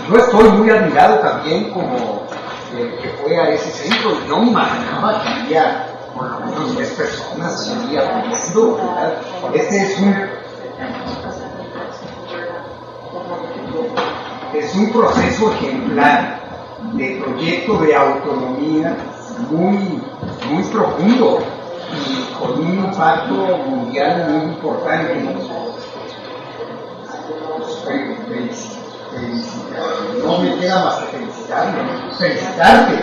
yo estoy muy admirado también como que fue a ese centro, y no me imaginaba que había por lo menos 10 personas allí apoyando, ¿verdad? Este es un proceso ejemplar de proyecto de autonomía muy profundo y con un impacto mundial muy importante. No me queda más que felicitarte.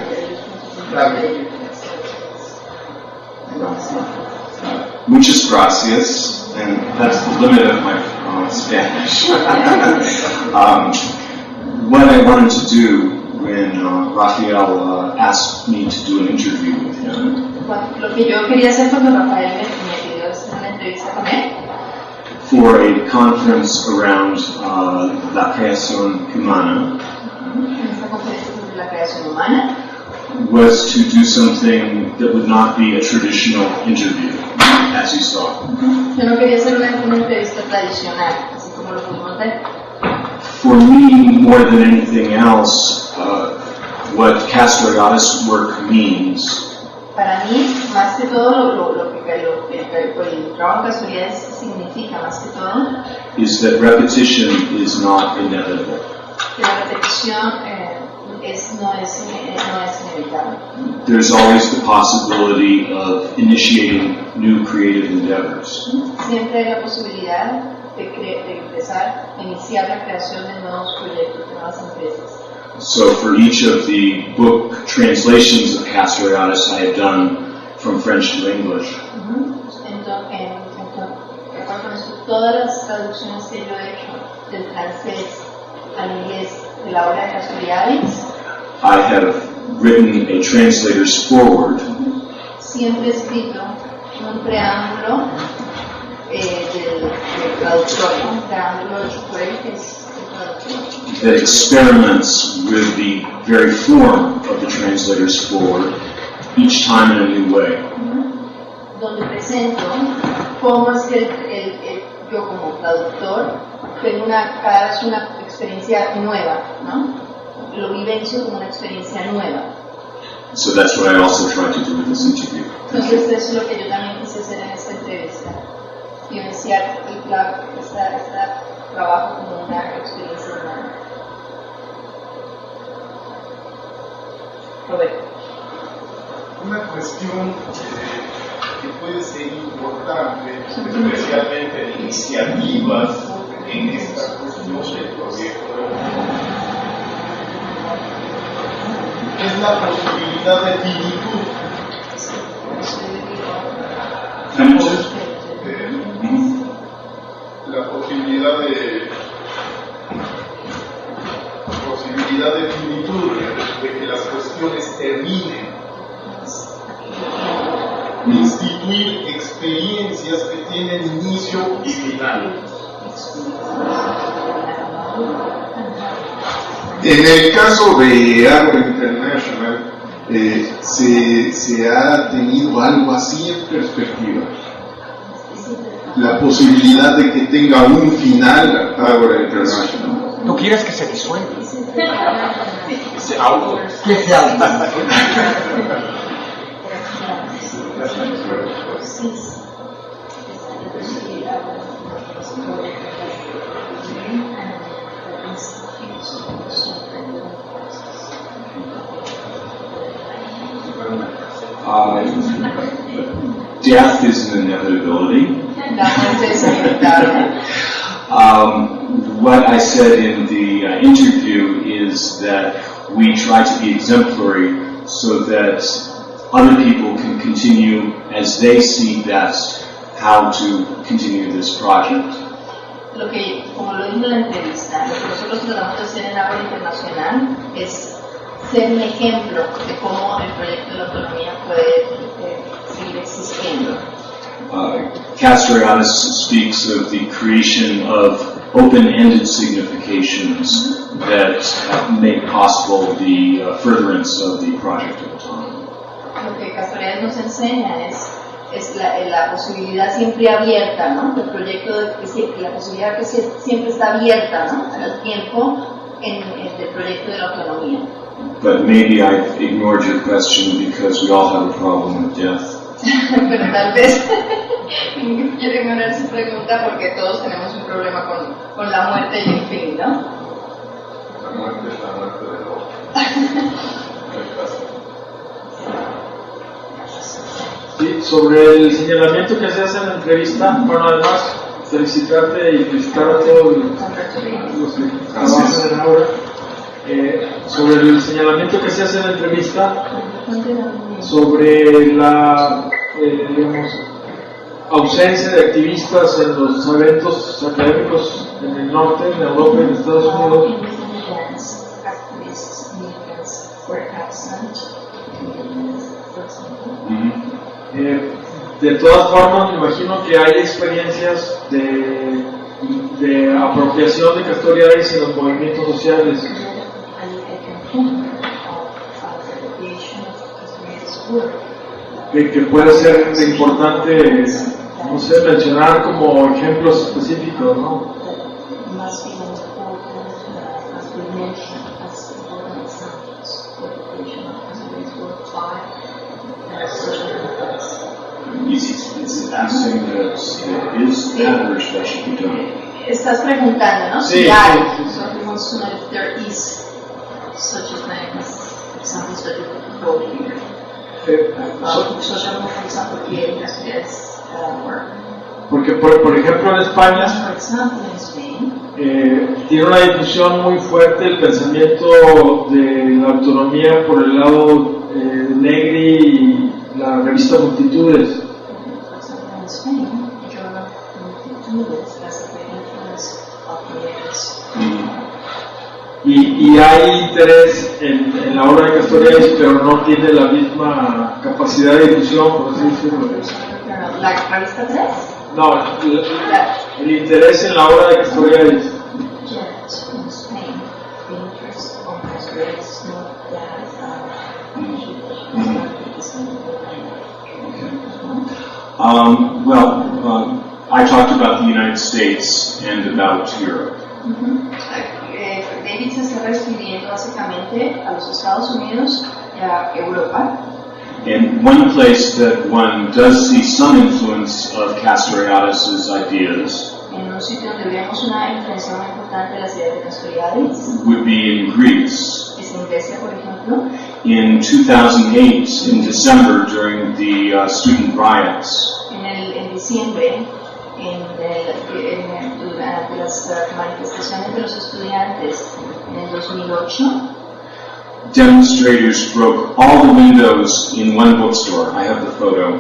Muchas gracias, and that's the limit of my Spanish. What I wanted to do when Rafael asked me to do an interview with him. Lo que yo quería hacer cuando Rafael me pidió hacer una entrevista con él. For a conference around la creación humana. Esta conferencia sobre la creación humana. Was to do something that would not be a traditional interview, as you saw. Yo no quería hacer una entrevista tradicional, así como lo pudimos ver. For me, more than anything else, what Castoriadis' work means. Para mí, más que todo, lo que el trabajo de Castoriadis significa, más que todo, is that repetition is not inevitable. Que la repetición no es inevitable. There's always the possibility of initiating new creative endeavors. Siempre hay la posibilidad de iniciar la creación de nuevos proyectos, de nuevas empresas. So for each of the book translations of Castoriadis I have done from French to English, todas las traducciones que yo he hecho del francés al inglés de la obra de Castoriadis, I have written a translator's foreword. Siempre he escrito un preámbulo del traductor, un preámbulo por él que es el traductor. That experiments with the very form of the translator's foreword, each time in a new way. Donde presento cómo es que yo como traductor tengo cada vez una experiencia nueva, ¿no? Lo vivencio como una experiencia nueva. So that's what I also tried to do with this interview. Entonces eso es lo que yo también quise hacer en esta entrevista, vivenciar este trabajo como una experiencia nueva. Roberto. Una cuestión que puede ser importante, especialmente en iniciativas en esta cuestión del proyecto de la es la posibilidad de finitud. La posibilidad de finitud, de que las cuestiones terminen. Instituir experiencias que tienen inicio y final. En el caso de Ágora International, se ha tenido algo así en perspectiva. La posibilidad de que tenga un final Ágora International. ¿Tú quieres que se disuelva? ¿Se auto? ¿Qué se auto? Death is an inevitability. What I said in the interview is that we try to be exemplary so that other people can continue as they see best how to continue this project. Como lo dije en la entrevista, lo que nosotros tratamos de hacer en Ágora Internacional es ser un ejemplo de cómo el proyecto de la autonomía puede seguir existiendo. Castoriadis speaks of the creation of open-ended significations that make possible the furtherance of the project of autonomy. Lo que Castoriadis nos enseña es la posibilidad siempre abierta, ¿no? El proyecto la posibilidad que siempre está abierta, ¿no? Al tiempo en el proyecto de la autonomía. But maybe I've ignored your question because we all have a problem with death. Pero tal vez quiero ignorar su pregunta porque todos tenemos un problema con la muerte y el fin, ¿no? La muerte es la muerte del otro. Sí, sobre el señalamiento que se hace en la entrevista, bueno, además felicitarte y felicitar a todos los que trabajan en ahora. Sobre el señalamiento que se hace en la entrevista sobre la digamos, ausencia de activistas en los eventos académicos en el norte, en Europa y en Estados Unidos. De todas formas, me imagino que hay experiencias de apropiación de Castoriadis en los movimientos sociales. Que puede ser importante, no sé, mencionar como ejemplos específicos, ¿no? Estás preguntando, ¿no? Sí, si hay, sí. So he wants to know if there is such a thing as examples that you could go here. Social movement, for example, here in Asturias work. Porque, por ejemplo, en España For example, in Spain, tiene una difusión muy fuerte el pensamiento de la autonomía por el lado de Negri y la revista Multitudes. for example, in Spain, the journal Multitudes has a great influence of the areas. Y hay interés en la obra de Castoriadis, pero no tiene la misma capacidad de difusión, por así decirlo. ¿La revista 3? No, el interés en la obra de Castoriadis. Yes, in Spain, the interest of Castoriadis is not Well, I talked about the United States and about Europe. David se está refiriendo básicamente a los Estados Unidos y a Europa. And one place that one does see some influence of Castoriadis' ideas En un sitio donde vemos una influencia muy importante de las ideas de Castoriadis would be in Greece. es en Grecia, por ejemplo. In 2008, in December, during the student riots, En diciembre, durante las manifestaciones de los estudiantes en el 2008, demonstrators broke all the windows in one bookstore. I have the photo.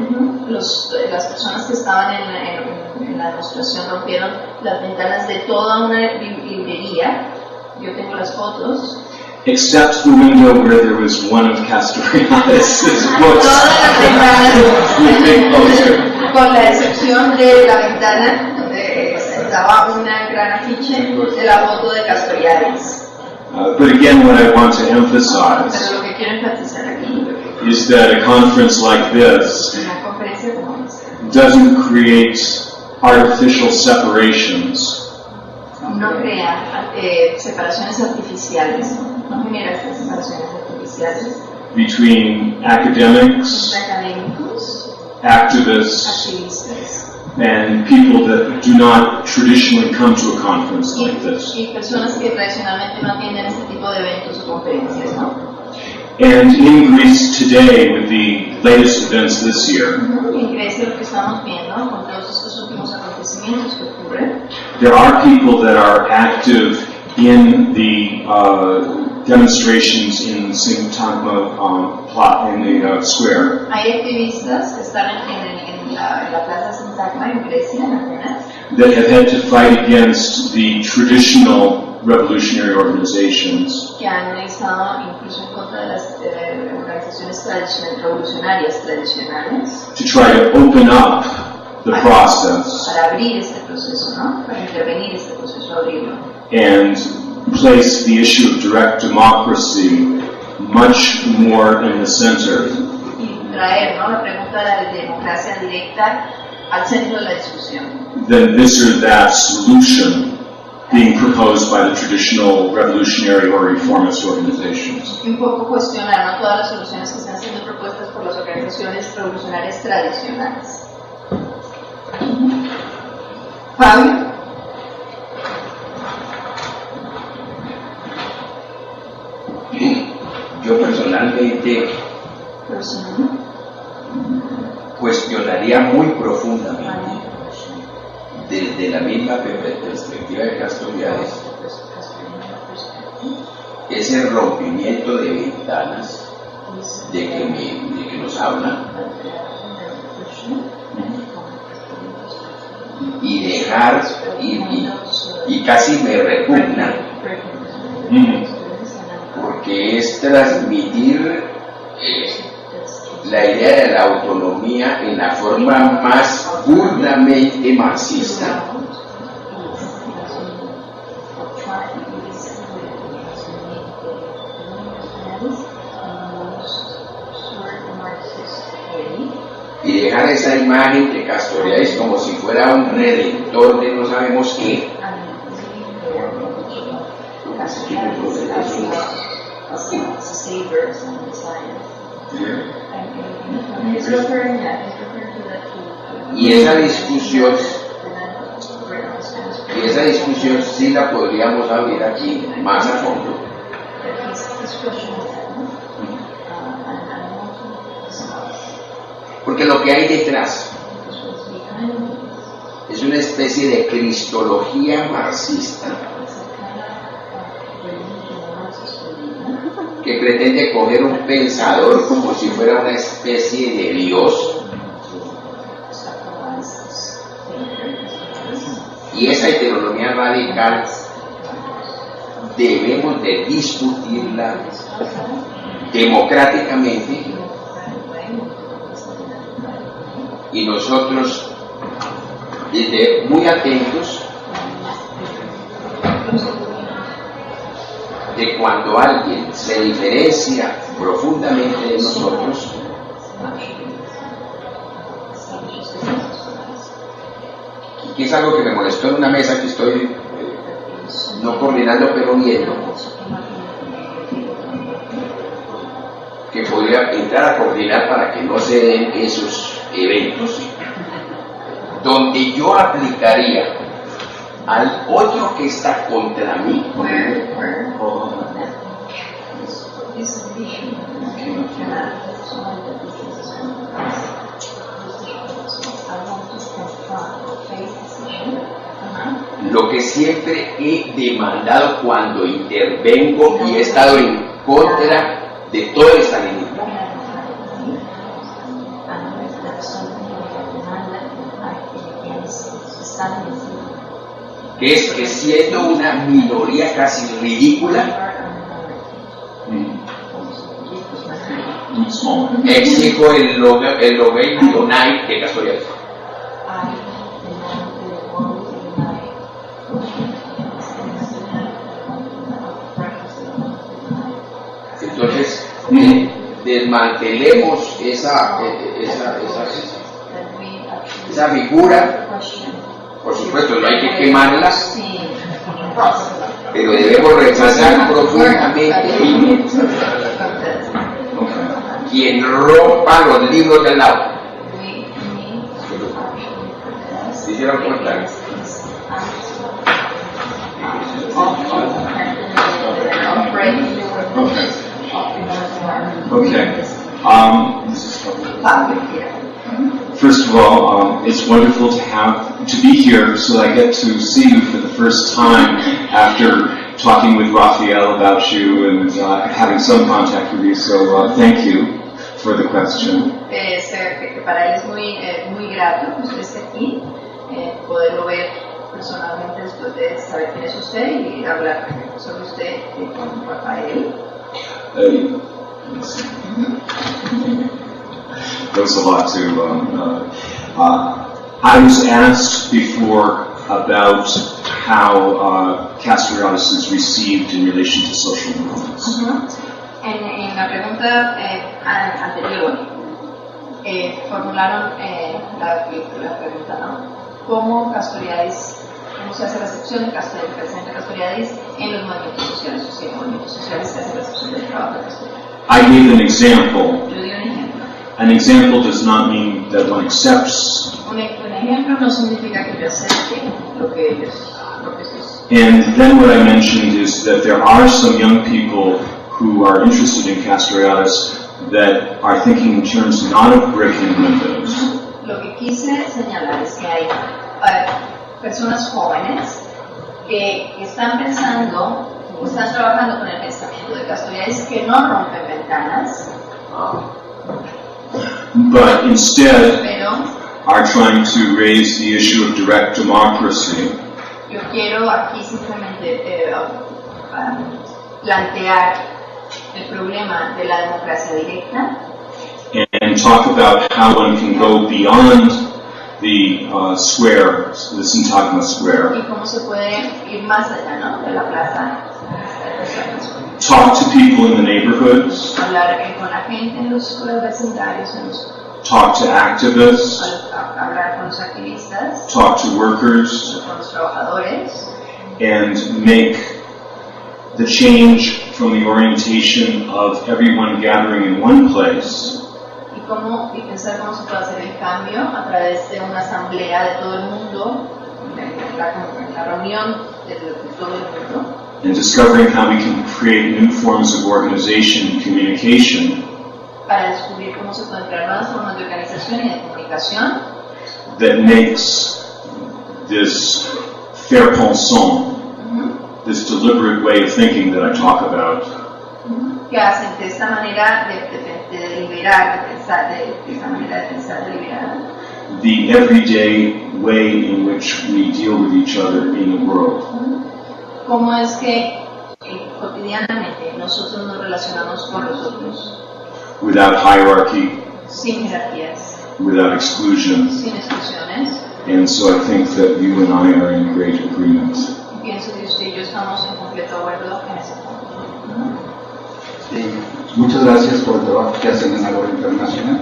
las personas que estaban en la demostración rompieron las ventanas de toda una librería. Yo tengo las fotos. Except the window where there was one of Castoriadis' books. Todas las ventanas, With big poster. con la excepción de la ventana donde estaba una gran afiche de la foto de Castoriadis. But again, what I want to emphasize Pero lo que quiero enfatizar aquí is that a conference like this en una conferencia como esta doesn't create artificial separations no crea separaciones artificiales, no genera estas separaciones artificiales between academics, entre académicos, activists, activistas and people that do not traditionally come to a conference like this. y personas que tradicionalmente no atienden este tipo de eventos o conferencias, ¿no? And in Greece today, with the latest events this year, En Grecia lo que estamos viendo con todos estos últimos acontecimientos que ocurren, there are people that are active in the demonstrations in Sintagma plot in the square. hay activistas que están en la plaza Sintagma en Grecia, en Atenas, That have had to fight against the traditional revolutionary organizations que han estado incluso en contra de las organizaciones revolucionarias tradicionales to try to open up the process para abrir este proceso, ¿no? Para intervenir este proceso, abrirlo. and place the issue of direct democracy much more in the center Y traer, ¿no? La pregunta de la democracia directa al centro de la discusión. than this or that solution being proposed by the traditional revolutionary or reformist organizations. Un poco cuestionar, ¿no?, todas las soluciones que están siendo propuestas por las organizaciones revolucionarias tradicionales. Fabio. Yo personalmente cuestionaría muy profundamente, desde la misma perspectiva de Castoriadis, ese rompimiento de ventanas de que nos hablan y dejar, y casi me repugna, porque es transmitir la idea de la autonomía en la forma más burdamente marxista, y dejar esa imagen de Castoriadis como si fuera un redentor de no sabemos qué. Y esa discusión sí la podríamos abrir aquí más a fondo. Porque lo que hay detrás es una especie de cristología marxista que pretende coger un pensador como si fuera una especie de Dios, y esa heteronomía radical debemos de discutirla democráticamente, y nosotros desde muy atentos de cuando alguien se diferencia profundamente de nosotros, que es algo que me molestó en una mesa que estoy no coordinando pero viendo, que podría entrar a coordinar para que no se den esos eventos, donde yo aplicaría al otro que está contra mí lo que siempre he demandado cuando intervengo y he estado en contra de todo el estalinismo, que es que siendo una minoría casi ridícula, exijo el Nobel Donai de Castoriadis. Entonces, desmantelemos esa figura. Por supuesto, no hay que quemarla, pero debemos rechazar profundamente quien rompa los libros del lado. ¿Se hicieron cuenta? Okay. First of all, it's wonderful to be here, so that I get to see you for the first time after talking with Raphael about you and having some contact with you. So thank you for the question. Para él es muy grato que usted esté aquí, poderlo ver personalmente después de saber quién es usted y hablar sobre usted con Rafael. Thanks a lot too. I was asked before about how Castoriadis is received in relation to social movements. En la pregunta anterior formularon la pregunta, ¿no? ¿Cómo Castoriadis cómo se hace recepción de Castoriadis en los movimientos sociales, o sea, movimientos sociales que hacen recepción del trabajo de Castoriadis. I gave an example. Yo di un ejemplo. An example does not mean that one accepts. Un ejemplo no significa que yo acepte lo que ellos. And then what I mentioned is that there are some young people who are interested in Castoriadis that are thinking in terms not of brick and windows. Lo que quise señalar es que hay personas jóvenes que están pensando o están trabajando con el pensamiento de Castoriadis que no rompen ventanas, but instead pero are trying to raise the issue of direct democracy. Yo quiero aquí simplemente plantear el problema de la democracia directa And talk about how one can go beyond the square, the Syntagma Square. y cómo se puede ir más allá, ¿no?, de la plaza. Talk to people in the neighborhoods. Hablar con la gente en los vecindarios, Talk to activists. Hablar con los activistas, Talk to workers. con los trabajadores, And make the change from the orientation of everyone gathering in one place y pensar cómo se puede hacer el cambio a través de una asamblea de todo el mundo, la reunión de todo el mundo, and discovering how we can create new forms of organization and communication para descubrir cómo se pueden crear nuevas formas de organización y de comunicación that makes this faire pensant, this deliberate way of thinking that I talk about, que hacen de esta manera de deliberar, de pensar, de esta manera de pensar deliberada, the everyday way in which we deal with each other in the world. cómo es que cotidianamente nosotros nos relacionamos con los otros, Without hierarchy, sin jerarquías, without exclusion. sin exclusiones. And so I think that you and I are in great agreement. Y pienso que usted y yo estamos en completo acuerdo en ese punto. Muchas gracias por el trabajo que hacen en Ágora Internacional.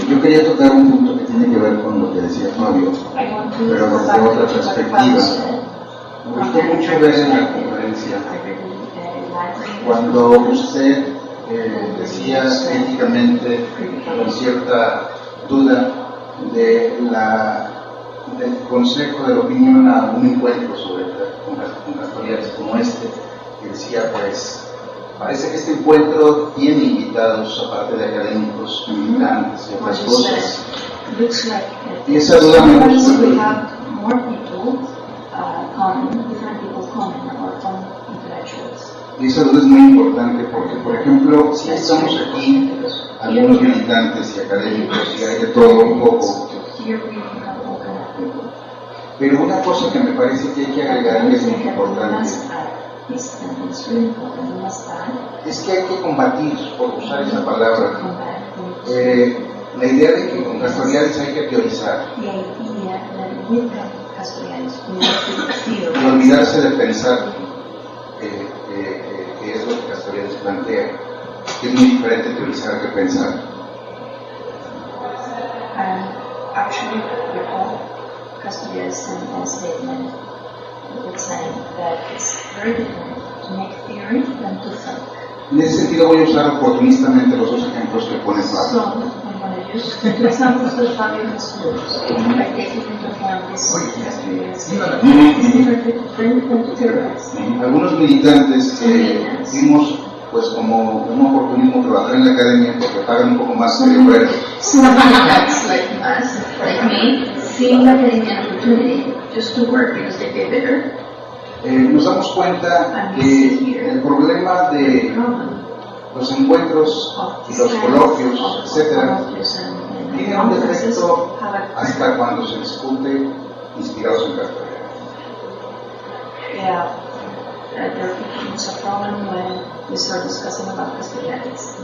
Yo quería tocar un punto que tiene que ver con lo que decía Fabio, pero desde otra perspectiva. Me gustó mucho ver en la conferencia cuando usted decía críticamente, con cierta duda, del consejo de la opinión a un encuentro con Castoriadis como este, que decía, pues, parece que este encuentro tiene invitados, aparte de académicos, militantes y otras cosas. Y esa duda me gusta. Y esa duda es muy importante porque, por ejemplo, si estamos aquí, algunos militantes y académicos, y hay de todo un poco, pero una cosa que me parece que hay que agregar y es muy importante es que hay que combatir, por usar esa palabra, la idea de que con Castoriadis hay que teorizar y olvidarse de pensar que es lo que Castoriadis plantea, que es muy diferente teorizar que pensar. Actually, recall Castoriadis sent a statement saying that it's very different to make theory than to think. En ese sentido voy a usar oportunistamente los dos ejemplos que pone Fabio. So, I'm going to use the examples that Fabio has used by taking into account this Castoriadis. It's different to think than to theorize. Algunos militantes vimos pues como un oportunismo trabajar en la academia porque pagan un poco más que el resto. So that's like us, like me, seeing that getting an opportunity just to work because they pay better. Nos damos cuenta que el problema de los encuentros y los coloquios, etcétera, tiene un defecto hasta cuando se discute inspirados en Castoriadis. Yeah, there becomes a problem when we start discussing about Castoriadis.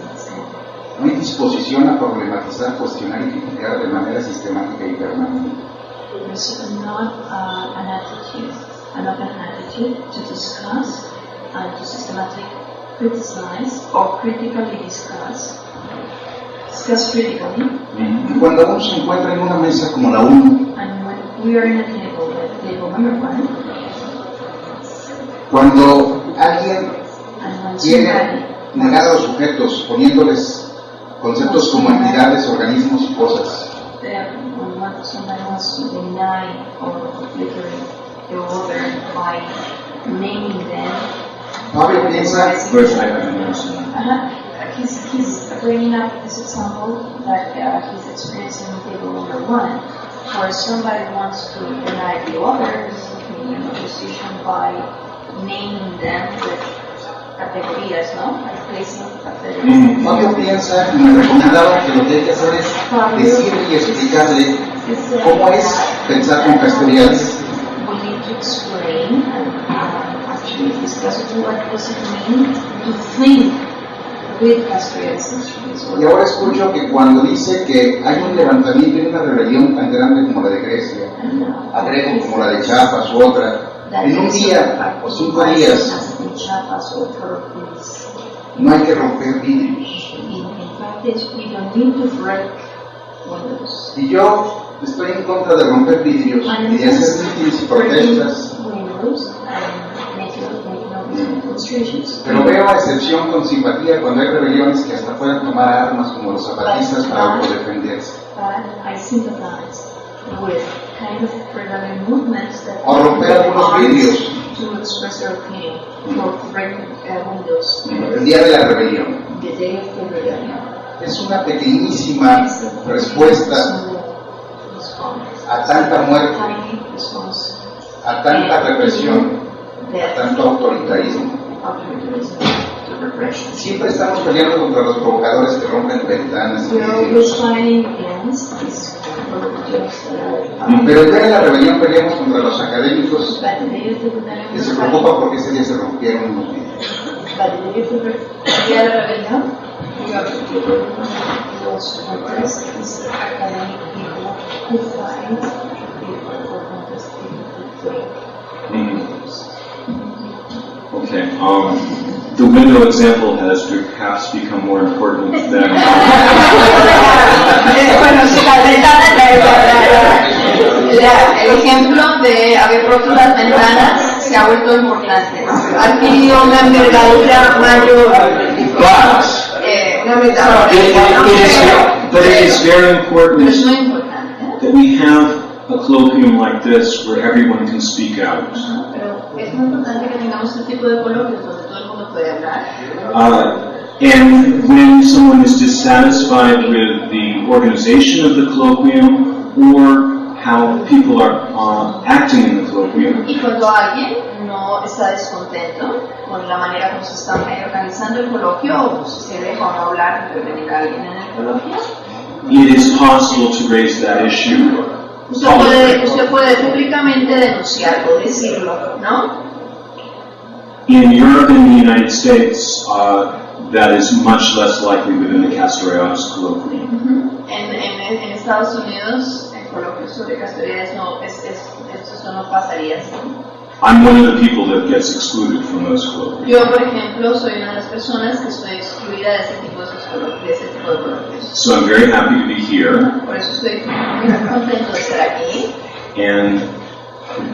No hay disposición a problematizar, cuestionar y criticar de manera sistemática y permanente. There's not an open attitude to discuss and to systematically criticize or critically discuss critically. Y cuando uno se encuentra en una mesa como la ONU, And when we are in a table with number one. Cuando alguien And when quiere somebody negar a los sujetos poniéndoles conceptos como entidades, organismos y cosas, when somebody wants to deny or obliterate the other by naming them, Pablo piensa First, I understand. he's bringing up this example that he's experiencing in table number one, where somebody wants to deny the others in a position by naming them with categorías, ¿no? Like placing categories. Fabio piensa y me recomendaba que lo que hay que hacer es decirle y explicarle cómo es pensar con Castoriadis. We need to explain and actually discuss what does it mean to think with Castoriadis instruments. Y ahora escucho que cuando dice que hay un levantamiento y una rebelión tan grande como la de Grecia, agrego como la de Chiapas u otra, en un día o 5 días, no hay que romper vidrios. Y yo estoy en contra de romper vidrios y de hacer mítines y protestas. Pero veo a excepción con simpatía cuando hay rebeliones que hasta puedan tomar armas como los zapatistas para autodefenderse. O romper algunos vidrios el día de la rebelión. Es una pequeñísima respuesta a tanta muerte, a tanta represión, a tanto autoritarismo. Siempre estamos peleando contra los provocadores que rompen ventanas y vidrios. Pero el día de la rebelión peleamos contra los académicos que se preocupan porque ese día se rompieron unos vidrios. El día de la rebelión, Okay. The window example has perhaps become more important than. Bueno, sí, el ejemplo de haber roto las ventanas se ha vuelto importante. Ha adquirido una envergadura mayor. But it is very important Pero es muy importante. that we have a colloquium like this where everyone can speak out. Pero es muy importante que tengamos este tipo de coloquios donde todo el mundo puede hablar. And when someone is dissatisfied with the organization of the colloquium or how people are acting in the colloquium, Y cuando alguien no está descontento con la manera como se está organizando el coloquio, o si se deja o no hablar, intervenir a alguien en el coloquio, it is possible to raise that issue. usted puede públicamente denunciarlo, decirlo, ¿no? In Europe and the United States, that is much less likely within the Castoriadis colloquium. En Estados Unidos, el coloquio sobre Castoriadis esto no pasaría así. I'm one of the people that gets excluded from those colloquiums. Yo, por ejemplo, soy una de las personas que estoy excluida de ese tipo de coloquios. So I'm very happy to be here, Por eso estoy muy contento de estar aquí. and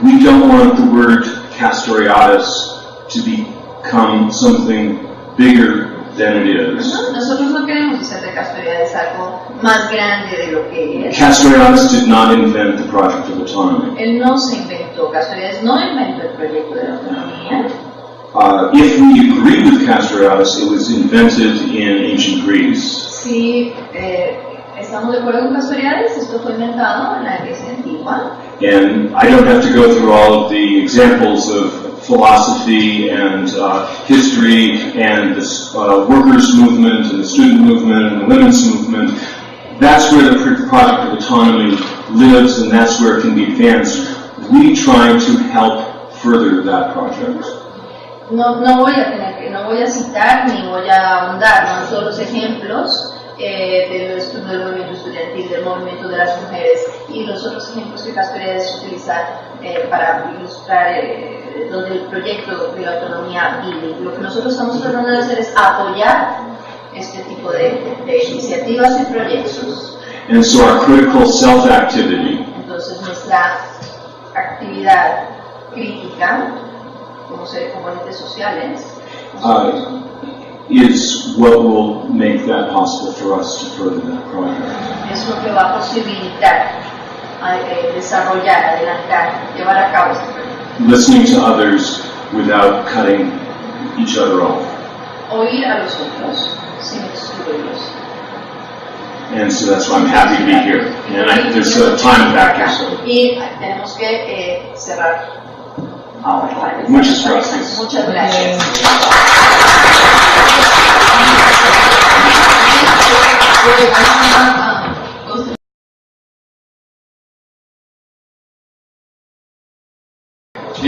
we don't want the word Castoriadis to become something bigger than it is. Nosotros no queremos hacer de Castoriadis algo más grande de lo que es. Castoriadis did not invent the project of autonomy. Él no se inventó, Castoriadis no inventó el proyecto de la autonomía. If we agree with Castoriadis, it was invented in ancient Greece. Si estamos de acuerdo con Castoriadis, esto fue inventado en la Grecia antigua. And I don't have to go through all of the examples of philosophy and history and the workers' movement and the student movement and the women's movement. That's where the project of autonomy lives, and that's where it can be advanced. We try to help further that project. No voy a citar ni voy a ahondar en todos los ejemplos del movimiento estudiantil, del movimiento de las mujeres y los otros ejemplos que Castoriadis utiliza para ilustrar donde el proyecto de la autonomía vive. Lo que nosotros estamos tratando de hacer es apoyar este tipo de iniciativas y proyectos. And so our critical self-activity Entonces nuestra actividad comunicar, como componentes sociales, is what will make that possible for us to further that project. es lo que va a posibilitar desarrollar, adelantar, llevar a cabo este proyecto. Listening to others without cutting each other off. Oír a los otros sin excluirlos. And so that's why I'm happy to be here. And there's a time factor, so. Y tenemos que cerrar ahora. Muchas gracias. Muchas gracias.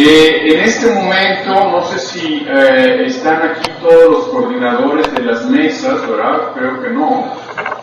En este momento, no sé si están aquí todos los coordinadores de las mesas, ¿verdad? Creo que no,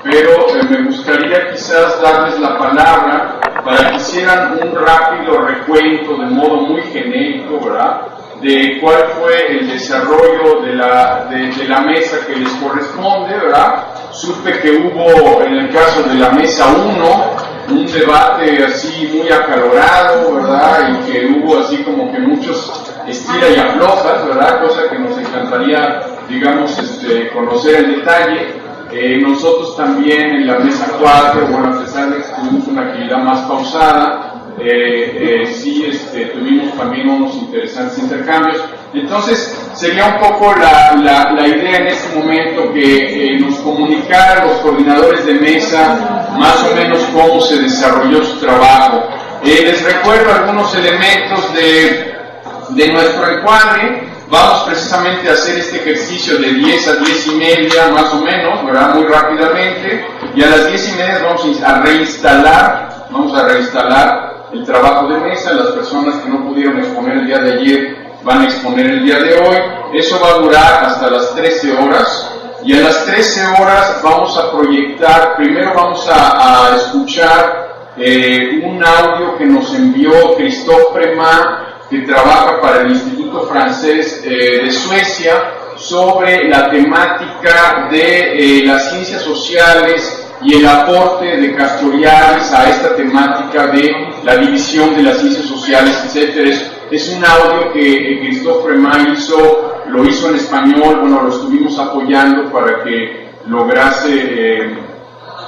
pero me gustaría quizás darles la palabra para que hicieran un rápido recuento de modo muy genérico, ¿verdad?, de cuál fue el desarrollo de la mesa que les corresponde, ¿verdad? Supe que hubo, en el caso de la mesa 1, un debate así muy acalorado, ¿verdad? Y que hubo así como que muchos estira y aflojas, ¿verdad? Cosa que nos encantaría, digamos, conocer en detalle. Nosotros también en la mesa 4, bueno, a pesar de que tuvimos una actividad más pausada, sí tuvimos también unos interesantes intercambios. Entonces sería un poco la idea en este momento que nos comunicaran los coordinadores de mesa más o menos cómo se desarrolló su trabajo. Les recuerdo algunos elementos de nuestro encuadre. Vamos precisamente a hacer este ejercicio de 10 a 10 y media más o menos, ¿verdad?, muy rápidamente, y a las 10 y media vamos a reinstalar el trabajo de mesa. Las personas que no pudieron exponer el día de ayer van a exponer el día de hoy. Eso va a durar hasta las 13 horas, y a las 13 horas vamos a proyectar, primero vamos a escuchar un audio que nos envió Christophe Premat, que trabaja para el Instituto Francés de Suecia, sobre la temática de las ciencias sociales y el aporte de Castoriadis a esta temática de la división de las ciencias sociales, etc. Es un audio que Christophe Premat lo hizo en español. Bueno, lo estuvimos apoyando para que lograse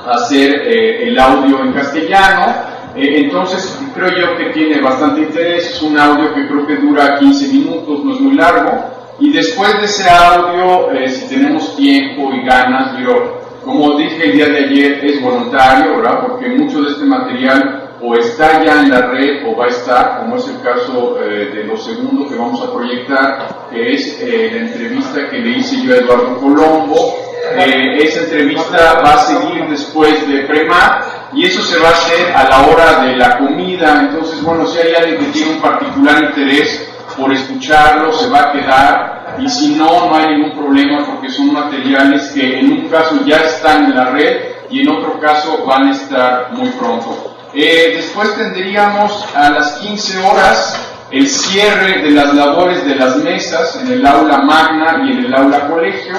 hacer el audio en castellano. Entonces creo yo que tiene bastante interés. Es un audio que creo que dura 15 minutos, no es muy largo, y después de ese audio, si tenemos tiempo y ganas, pero como dije el día de ayer, es voluntario, ¿verdad?, porque mucho de este material o está ya en la red o va a estar, como es el caso de lo segundo que vamos a proyectar, que es la entrevista que le hice yo a Eduardo Colombo. Esa entrevista va a seguir después de Premat, y eso se va a hacer a la hora de la comida. Entonces, bueno, si hay alguien que tiene un particular interés por escucharlo, se va a quedar, y si no, no hay ningún problema, porque son materiales que en un caso ya están en la red y en otro caso van a estar muy pronto. Después tendríamos a las 15 horas el cierre de las labores de las mesas en el aula magna y en el aula colegio,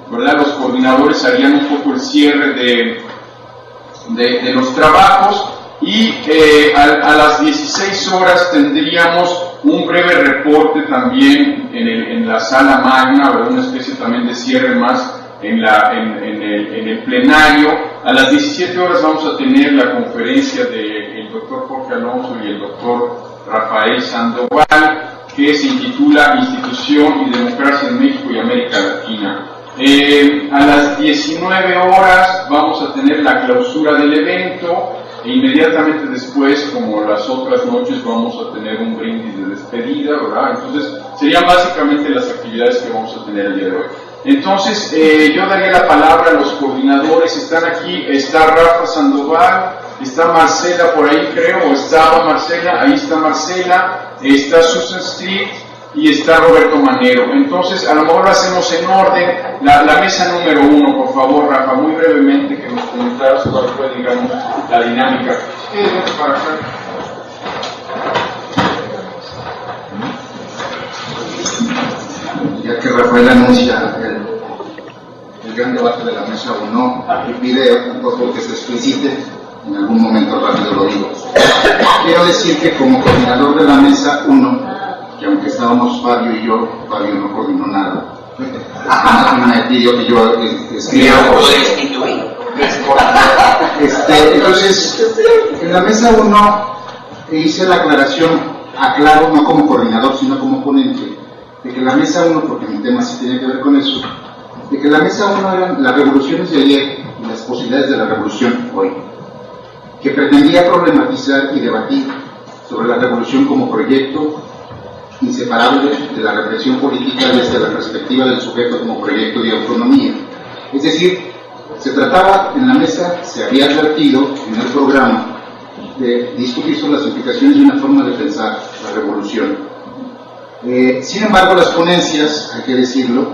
¿verdad? Los coordinadores harían un poco el cierre de los trabajos, y a las 16 horas tendríamos un breve reporte también en la sala magna, ¿verdad?, una especie también de cierre más en el plenario. A las 17 horas vamos a tener la conferencia del doctor Jorge Alonso y el doctor Rafael Sandoval, que se intitula Institución y Democracia en México y América Latina. A las 19 horas vamos a tener la clausura del evento, e inmediatamente después, como las otras noches, vamos a tener un brindis de despedida, ¿verdad? Entonces serían básicamente las actividades que vamos a tener el día de hoy. Entonces yo daría la palabra a los coordinadores. Están aquí, está Rafa Sandoval, está Marcela por ahí creo, o estaba Marcela, ahí está Marcela, está Susan Street y está Roberto Manero. Entonces a lo mejor lo hacemos en orden. La mesa número 1, por favor, Rafa, muy brevemente, que nos comentaras cuál fue, digamos, la dinámica. Para acá. Ya que Rafael anuncia el gran debate de la mesa 1, y pide un poco que se explicite, en algún momento rápido lo digo. Quiero decir que como coordinador de la mesa 1, que aunque estábamos Fabio y yo. Fabio no coordinó nada. Me pidió que yo escribiera. Entonces, en la mesa 1 hice la aclaración, aclaro no como coordinador, sino como ponente, de que la mesa 1, porque mi tema sí tenía que ver con eso, de que la mesa 1 eran las revoluciones de ayer y las posibilidades de la revolución hoy, que pretendía problematizar y debatir sobre la revolución como proyecto inseparable de la reflexión política desde la perspectiva del sujeto como proyecto de autonomía. Es decir, se trataba en la mesa, se había advertido en el programa, de discutir sobre las implicaciones de una forma de pensar la revolución. Sin embargo, las ponencias, hay que decirlo,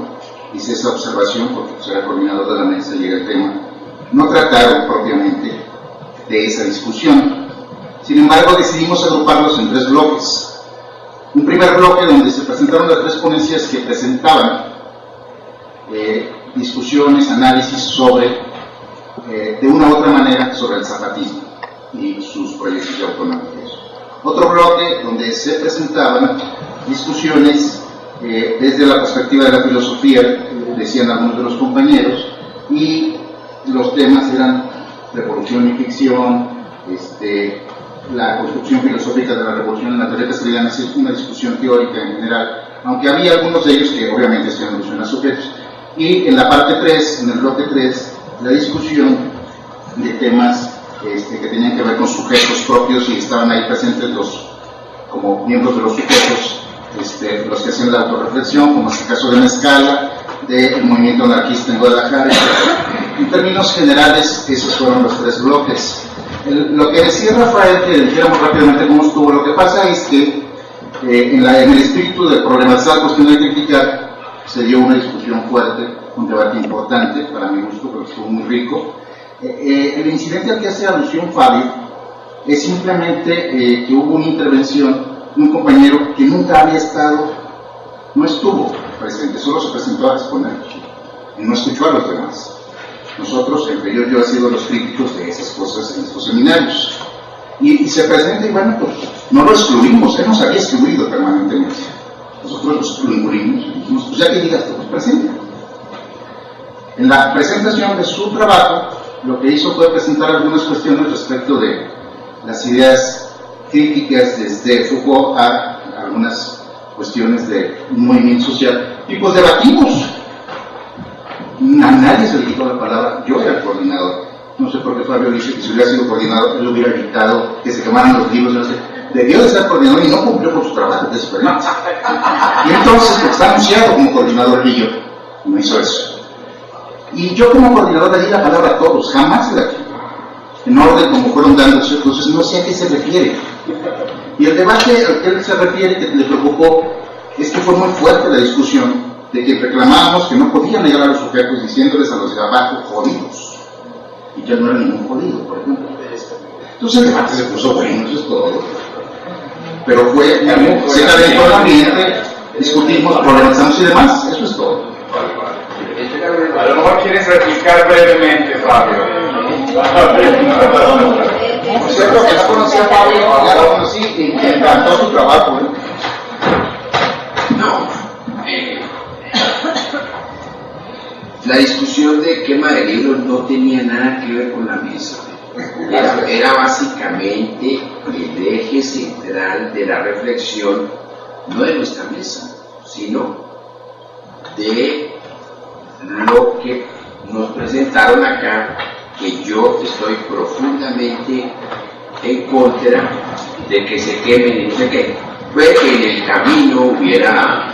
hice esa observación porque era coordinador de la mesa y era el tema, no trataron propiamente de esa discusión. Sin embargo, decidimos agruparlos en 3 bloques. Un primer bloque donde se presentaron las 3 ponencias que presentaban discusiones, análisis sobre, de una u otra manera, sobre el zapatismo y sus proyectos de autonomía. Otro bloque donde se presentaban discusiones desde la perspectiva de la filosofía, decían algunos de los compañeros, y los temas eran revolución y ficción, la construcción filosófica de la revolución en la teoría castellana, es una discusión teórica en general, aunque había algunos de ellos que obviamente hacían alusión a sujetos. Y en la parte 3, en el bloque 3, la discusión de temas que tenían que ver con sujetos propios y estaban ahí presentes como miembros de los sujetos, los que hacían la autorreflexión, como es el caso de Mezcala, del movimiento anarquista en Guadalajara. En términos generales, esos fueron los 3 bloques. Lo que decía Rafael, que dijéramos rápidamente cómo estuvo, lo que pasa es que en el espíritu de problematizar, cuestión de criticar, se dio una discusión fuerte, un debate importante, para mi gusto, pero estuvo muy rico. El incidente al que hace alusión Fabio es simplemente que hubo una intervención de un compañero que nunca había estado, no estuvo presente, solo se presentó a exponer y no escuchó a los demás. Nosotros, entre ellos, yo he sido los críticos de esas cosas en estos seminarios. Y se presenta y bueno, pues no lo excluimos, él nos había excluido permanentemente. Nosotros lo incluimos y dijimos, pues ya que llegaste, pues presenta. En la presentación de su trabajo, lo que hizo fue presentar algunas cuestiones respecto de las ideas críticas desde Foucault a algunas cuestiones de un movimiento social. Y pues debatimos. A nadie se le quitó la palabra, yo era el coordinador. No sé por qué Fabio dice que si hubiera sido coordinador, él hubiera evitado que se quemaran los libros. No sé. Debió de ser coordinador y no cumplió con su trabajo de experiencia. Y entonces, pues, está anunciado como coordinador Lillo, no hizo eso. Y yo como coordinador le di la palabra a todos, jamás la quité. En orden como fueron dándose, entonces no sé a qué se refiere. Y el debate al que él se refiere, que le preocupó, es que fue muy fuerte la discusión de que reclamábamos que no podían negar a los sujetos diciéndoles a los de abajo jodidos. Y yo no era ningún jodido, por ejemplo. Entonces el debate se puso bueno, eso es todo. Pero fue, se calentó el ambiente, discutimos, problematizamos y demás, eso es todo. A lo mejor quieres replicar brevemente, Fabio. Por cierto, que no conocía a Fabio, ya lo conocí y me encantó su trabajo. La discusión de quema de libros no tenía nada que ver con la mesa. Era básicamente el eje central de la reflexión, no de nuestra mesa, sino de lo que nos presentaron acá, que yo estoy profundamente en contra de que se quemen y no sé qué. Puede que en el camino hubiera...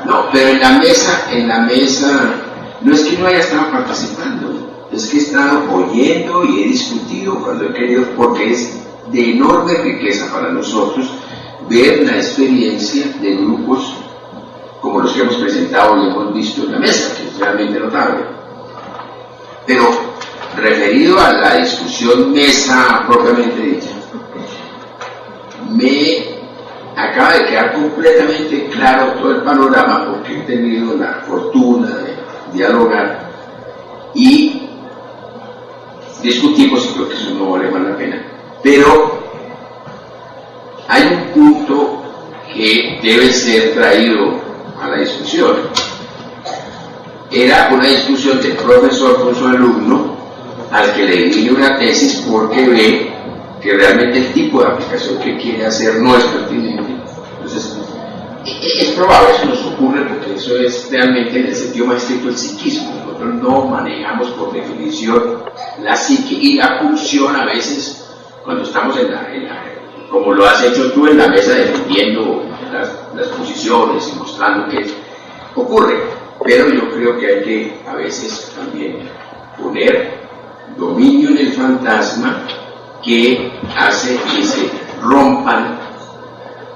No, pero en la mesa, no es que no haya estado participando, es que he estado oyendo y he discutido cuando he querido, porque es de enorme riqueza para nosotros ver la experiencia de grupos como los que hemos presentado y hemos visto en la mesa, que es realmente notable. Pero referido a la discusión mesa propiamente dicha, me acaba de quedar completamente claro todo el panorama, porque he tenido la fortuna de dialogar y discutimos, y creo que eso no vale más la pena. Pero hay un punto que debe ser traído a la discusión. Era una discusión del profesor con su alumno, al que le dirige una tesis porque ve que realmente el tipo de aplicación que quiere hacer no es pertinente. Entonces, es probable, eso nos ocurre porque eso es realmente en el sentido más estricto del psiquismo. Nosotros no manejamos por definición la psique y la pulsión a veces cuando estamos como lo has hecho tú en la mesa defendiendo las posiciones y mostrando que ocurre. Pero yo creo que hay que a veces también poner dominio en el fantasma que hace que se rompan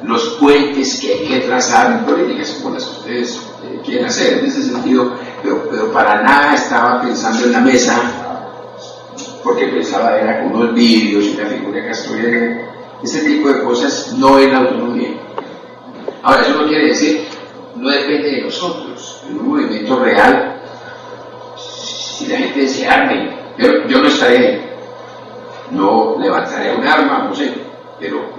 los puentes que hay que trazar en políticas como las que ustedes quieren hacer en ese sentido, pero para nada estaba pensando en la mesa, porque pensaba era con unos vídeos y una figura castoriana, ese tipo de cosas no es la autonomía. Ahora, eso no quiere decir, no depende de nosotros, en un movimiento real, si la gente se arme, yo no estaré ahí, no levantaré un arma, no sé, pero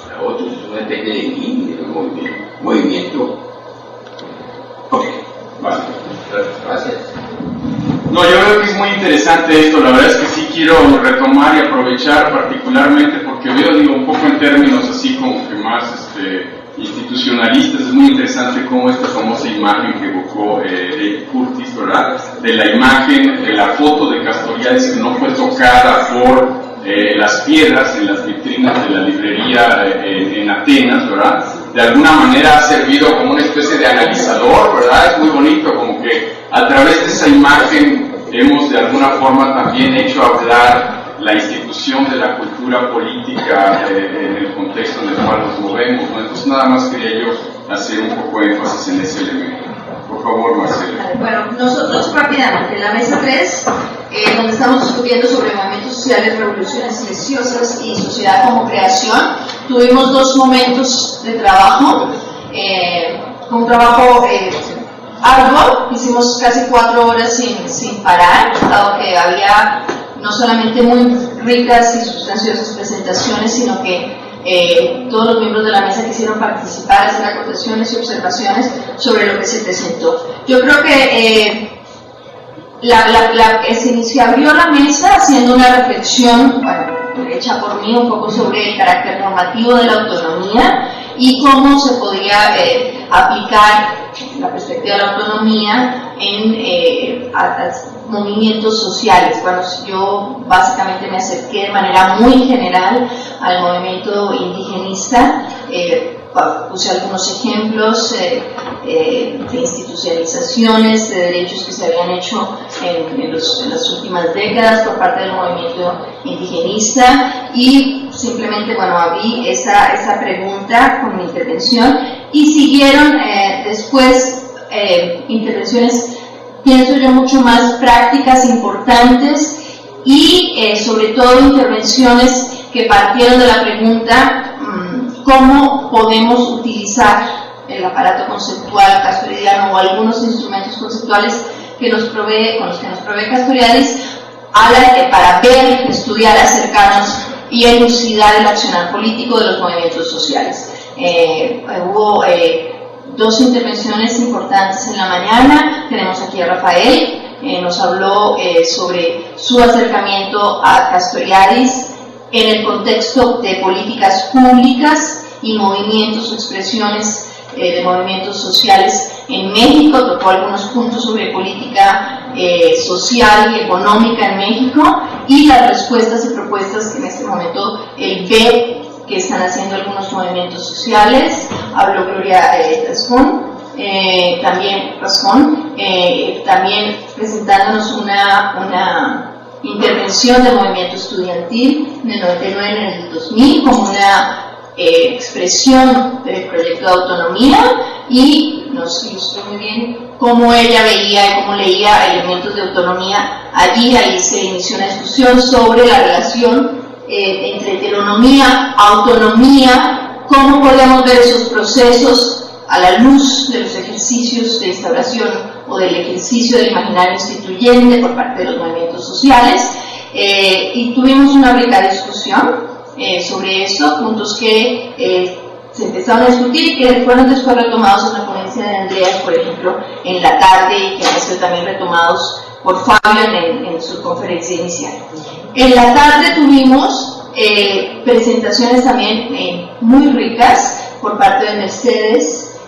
para otros eso no depende de mí, de un movimiento. Ok, vale, gracias. No, yo creo que es muy interesante esto, la verdad es que sí quiero retomar y aprovechar particularmente porque veo, un poco en términos así como que más institucionalistas, es muy interesante cómo esta famosa imagen que evocó Curtis, ¿verdad? De la imagen, de la foto de Castoriadis que no fue tocada por las piedras en las vitrinas de la librería en Atenas, ¿verdad? De alguna manera ha servido como una especie de analizador, ¿verdad? Es muy bonito, como que a través de esa imagen hemos de alguna forma también hecho hablar la institución de la cultura política en el contexto en el cual nos movemos, ¿no? Entonces nada más quería yo hacer un poco de énfasis en ese elemento. Por favor, Marcela. Bueno, nosotros rápidamente, en la mesa 3, donde estamos discutiendo sobre movimientos sociales, revoluciones silenciosas y sociedad como creación, tuvimos 2 momentos de trabajo, un trabajo arduo, hicimos casi 4 horas sin parar, dado que había no solamente muy ricas y sustanciosas presentaciones, sino que todos los miembros de la mesa quisieron participar, hacer acotaciones y observaciones sobre lo que se presentó. Yo creo que se abrió la mesa haciendo una reflexión, hecha por mí un poco sobre el carácter normativo de la autonomía y cómo se podía aplicar la perspectiva de la autonomía en movimientos sociales. Bueno, yo básicamente me acerqué de manera muy general al movimiento indigenista, puse algunos ejemplos de institucionalizaciones de derechos que se habían hecho en las últimas décadas por parte del movimiento indigenista y simplemente, abrí esa pregunta con mi intervención y siguieron después intervenciones, pienso yo, mucho más prácticas, importantes y sobre todo intervenciones que partieron de la pregunta cómo podemos utilizar el aparato conceptual castoriadiano o algunos instrumentos conceptuales con los que nos provee Castoriadis para ver, estudiar, acercarnos y elucidar el accionar político de los movimientos sociales. Hubo 2 intervenciones importantes en la mañana. Tenemos aquí a Rafael, nos habló sobre su acercamiento a Castoriadis en el contexto de políticas públicas y movimientos o expresiones de movimientos sociales en México. Tocó algunos puntos sobre política social y económica en México y las respuestas y propuestas que en este momento él ve que están haciendo algunos movimientos sociales. Habló Gloria Rascón, también presentándonos una intervención del movimiento estudiantil en el 99 y en el 2000 como una expresión del proyecto de autonomía y nos ilustró muy bien cómo ella veía y cómo leía elementos de autonomía allí. Ahí se inició una discusión sobre la relación entre heteronomía, autonomía, cómo podemos ver esos procesos a la luz de los ejercicios de instauración o del ejercicio del imaginario instituyente por parte de los movimientos sociales, y tuvimos una rica discusión sobre eso, puntos que se empezaron a discutir y que fueron después retomados en la ponencia de Andreas, por ejemplo, en la tarde, y que han sido también retomados por Fabio en su conferencia inicial. En la tarde tuvimos presentaciones también muy ricas por parte de Mercedes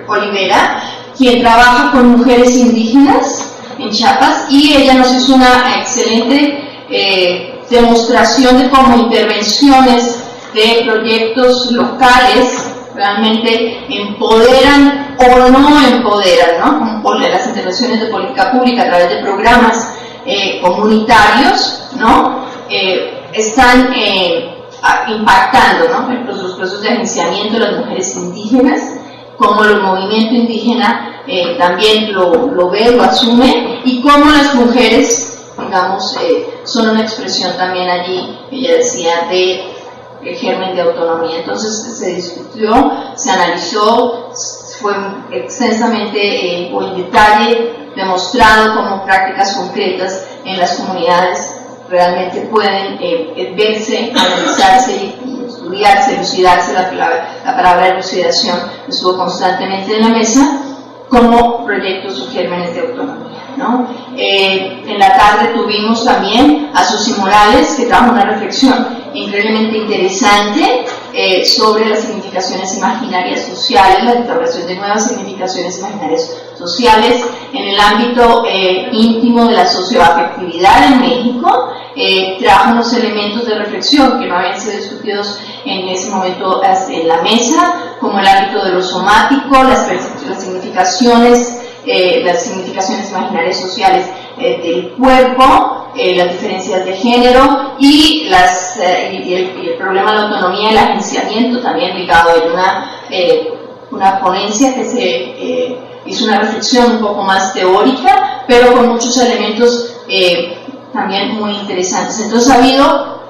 Olivera, quien trabaja con mujeres indígenas en Chiapas, y ella nos hizo una excelente demostración de cómo intervenciones de proyectos locales realmente empoderan o no empoderan, ¿no? Como las intervenciones de política pública a través de programas comunitarios, ¿no? Están impactando, ¿no? Los procesos de agenciamiento de las mujeres indígenas, como el movimiento indígena también lo ve, lo asume, y cómo las mujeres, digamos, son una expresión también allí, ella decía, de germen de autonomía. Entonces se discutió, se analizó, fue extensamente o en detalle demostrado cómo prácticas concretas en las comunidades realmente pueden verse, analizarse y estudiarse, elucidarse. La palabra elucidación estuvo constantemente en la mesa como proyectos o gérmenes de autonomía, ¿no? En la tarde tuvimos también a Susi Morales, que trajo una reflexión increíblemente interesante sobre las significaciones imaginarias sociales, la elaboración de nuevas significaciones imaginarias sociales en el ámbito íntimo de la socioafectividad en México. Trajo unos elementos de reflexión que no habían sido discutidos en ese momento en la mesa, como el ámbito de lo somático, las significaciones imaginarias sociales del cuerpo, las diferencias de género y el problema de la autonomía y el agenciamiento, también ligado a una ponencia que se hizo una reflexión un poco más teórica, pero con muchos elementos también muy interesantes. Entonces ha habido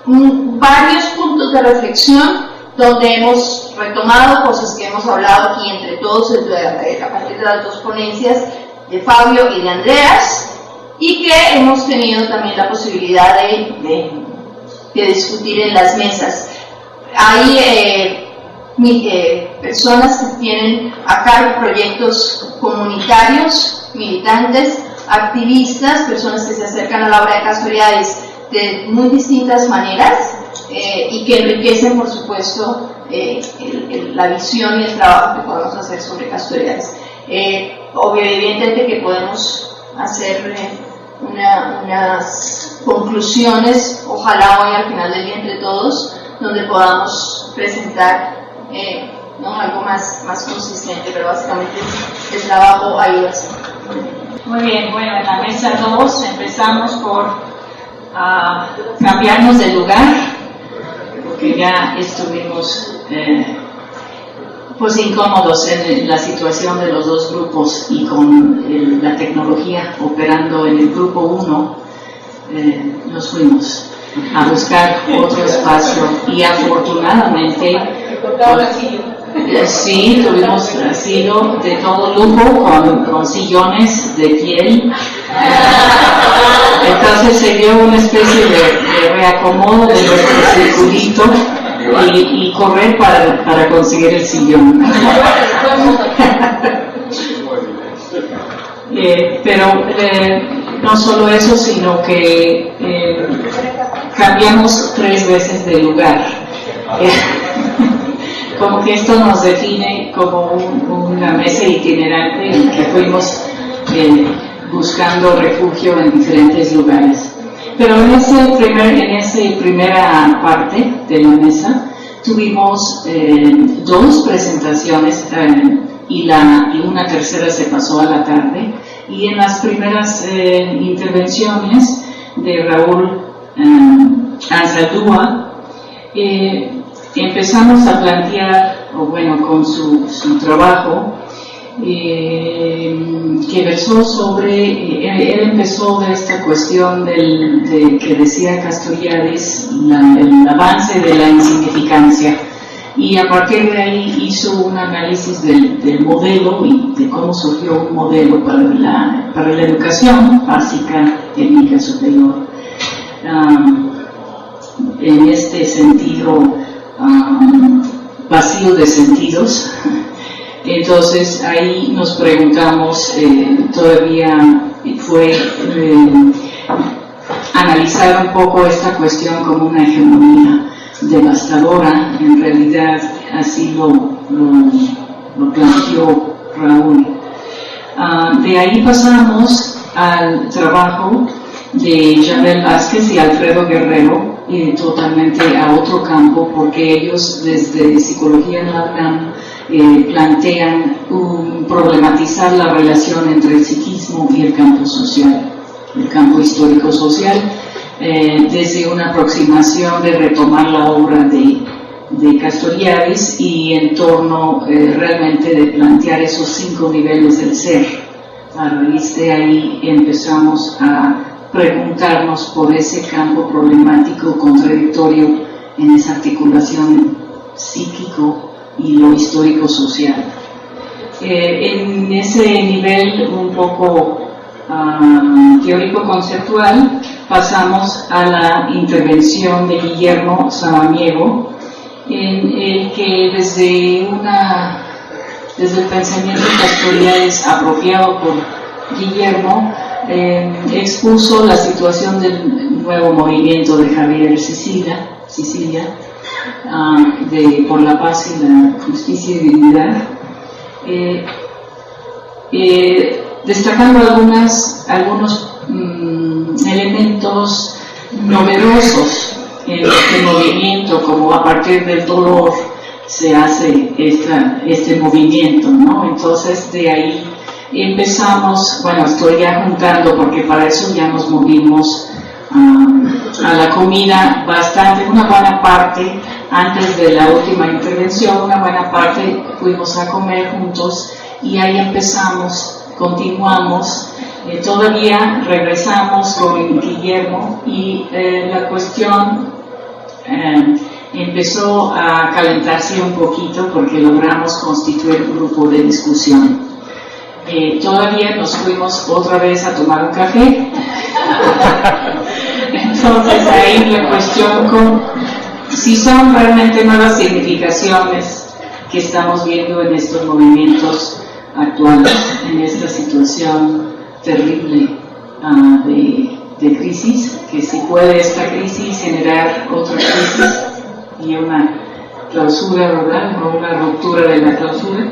varios puntos de reflexión donde hemos retomado cosas que hemos hablado aquí entre todos a partir de las dos ponencias de Fabio y de Andreas, y que hemos tenido también la posibilidad de discutir en las mesas. Hay personas que tienen a cargo proyectos comunitarios, militantes, activistas, personas que se acercan a la obra de Castoriadis de muy distintas maneras y que enriquecen, por supuesto, la visión y el trabajo que podemos hacer sobre Castoriadis. Evidentemente que podemos hacer unas conclusiones, ojalá hoy al final del día entre todos, donde podamos presentar algo más consistente, pero básicamente el trabajo ha ido así. Muy bien, bueno, en la mesa 2 empezamos por cambiarnos de lugar, porque ya estuvimos pues incómodos en la situación de los dos grupos, y con la tecnología operando en el grupo 1 nos fuimos a buscar otro espacio, y afortunadamente sí, tuvimos asilo de todo lujo con sillones de piel. Entonces se dio una especie de reacomodo de nuestro circulito y correr para conseguir el sillón. Pero no solo eso, sino que cambiamos 3 veces de lugar. Como que esto nos define como una mesa itinerante en que fuimos buscando refugio en diferentes lugares. Pero en esa primera parte de la mesa tuvimos 2 presentaciones y una tercera se pasó a la tarde. Y en las primeras intervenciones de Raúl Anzaldúa, empezamos a plantear, con su trabajo, que versó sobre, él empezó de esta cuestión de que decía Castoriadis, el avance de la insignificancia, y a partir de ahí hizo un análisis del modelo y de cómo surgió un modelo para la educación básica, técnica superior. En este sentido, vacío de sentidos. Entonces ahí nos preguntamos, todavía fue analizar un poco esta cuestión como una hegemonía devastadora. En realidad así lo planteó Raúl. De ahí pasamos al trabajo de Jamel Vázquez y Alfredo Guerrero, totalmente a otro campo, porque ellos desde Psicología en la UNAM plantean problematizar la relación entre el psiquismo y el campo social, el campo histórico-social, desde una aproximación de retomar la obra de Castoriadis y en torno realmente de plantear esos 5 niveles del ser. A raíz de ahí empezamos a preguntarnos por ese campo problemático, contradictorio en esa articulación psíquico y lo histórico-social. En ese nivel un poco teórico-conceptual pasamos a la intervención de Guillermo Samaniego, en el que desde el pensamiento Castoriadis apropiado por Guillermo expuso la situación del nuevo movimiento de Javier Sicilia, por la paz y la justicia y dignidad, destacando algunos elementos novedosos en este movimiento, como a partir del dolor se hace este movimiento, ¿no? Entonces de ahí empezamos, bueno, estoy ya juntando porque para eso ya nos movimos a la comida bastante, una buena parte antes de la última intervención, una buena parte fuimos a comer juntos y ahí empezamos, continuamos, todavía regresamos con Guillermo y la cuestión empezó a calentarse un poquito porque logramos constituir un grupo de discusión. Todavía nos fuimos otra vez a tomar un café. Entonces ahí la cuestión con si son realmente nuevas significaciones que estamos viendo en estos movimientos actuales, en esta situación terrible de crisis, que si puede esta crisis generar otra crisis y una clausura, ¿verdad? O una ruptura de la clausura.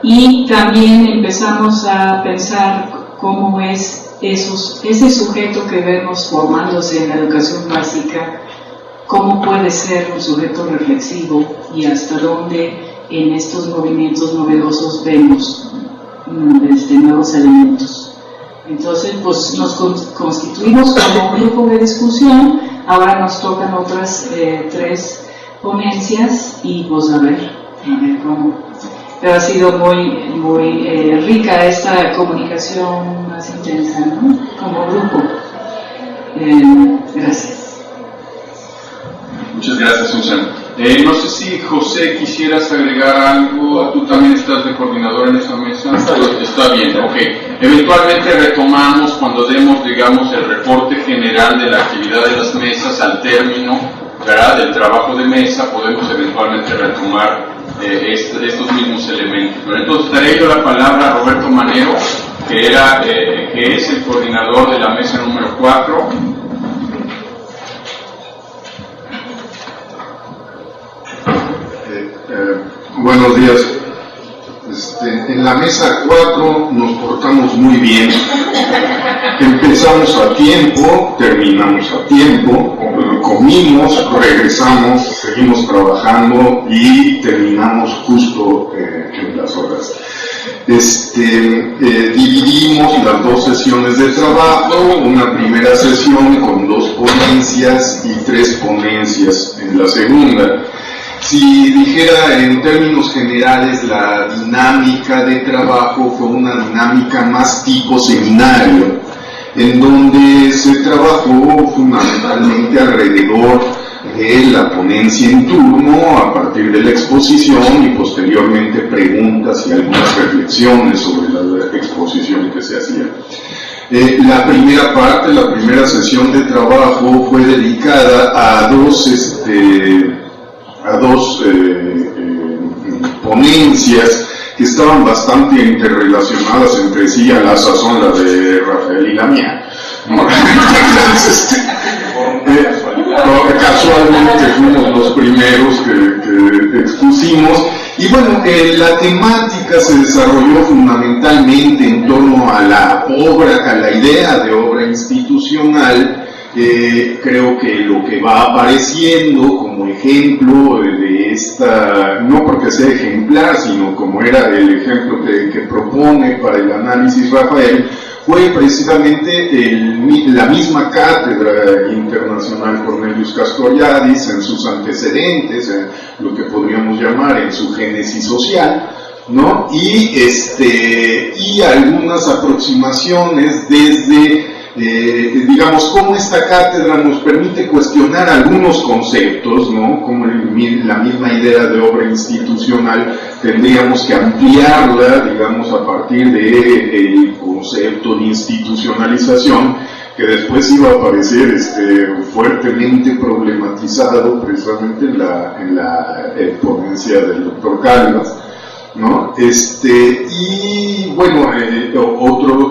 Y también empezamos a pensar cómo es ese sujeto que vemos formándose en la educación básica, cómo puede ser un sujeto reflexivo y hasta dónde en estos movimientos novedosos vemos nuevos elementos. Entonces, pues nos constituimos como un grupo de discusión. Ahora nos tocan otras 3 ponencias y pues a ver cómo. Pero ha sido muy rica esta comunicación más intensa, ¿no? Como grupo. Gracias. Muchas gracias, Susan. No sé si José quisieras agregar algo. Tú también estás de coordinador en esa mesa. Está bien, ok. Eventualmente retomamos cuando demos, digamos, el reporte general de la actividad de las mesas al término, ¿verdad?, del trabajo de mesa. Podemos eventualmente retomar estos mismos elementos. Pero entonces daré yo la palabra a Roberto Manero, que es el coordinador de la mesa número 4. Buenos días. En la mesa 4 nos portamos muy bien. Empezamos a tiempo, terminamos a tiempo, comimos, regresamos, seguimos trabajando y terminamos justo en las horas. Dividimos las 2 sesiones de trabajo, una primera sesión con 2 ponencias y 3 ponencias en la segunda. Si dijera en términos generales, la dinámica de trabajo fue una dinámica más tipo seminario, en donde se trabajó fundamentalmente alrededor de la ponencia en turno, a partir de la exposición y posteriormente preguntas y algunas reflexiones sobre la exposición que se hacía. La primera parte, la primera sesión de trabajo fue dedicada a 2 dos ponencias que estaban bastante interrelacionadas entre sí, a la sazón la de Rafael y la mía. Entonces, casualmente fuimos los primeros que expusimos, y bueno, la temática se desarrolló fundamentalmente en torno a la obra, a la idea de obra institucional. Creo que lo que va apareciendo como ejemplo de esta, no porque sea ejemplar, sino como era el ejemplo que propone para el análisis Rafael, fue precisamente la misma cátedra internacional Cornelius Castoriadis en sus antecedentes, en lo que podríamos llamar en su génesis social, ¿no? Y algunas aproximaciones desde digamos, cómo esta cátedra nos permite cuestionar algunos conceptos, ¿no? Como la misma idea de obra institucional tendríamos que ampliarla, digamos, a partir del concepto de institucionalización, que después iba a aparecer fuertemente problematizado precisamente en la ponencia del doctor Calvas, ¿no? Y bueno,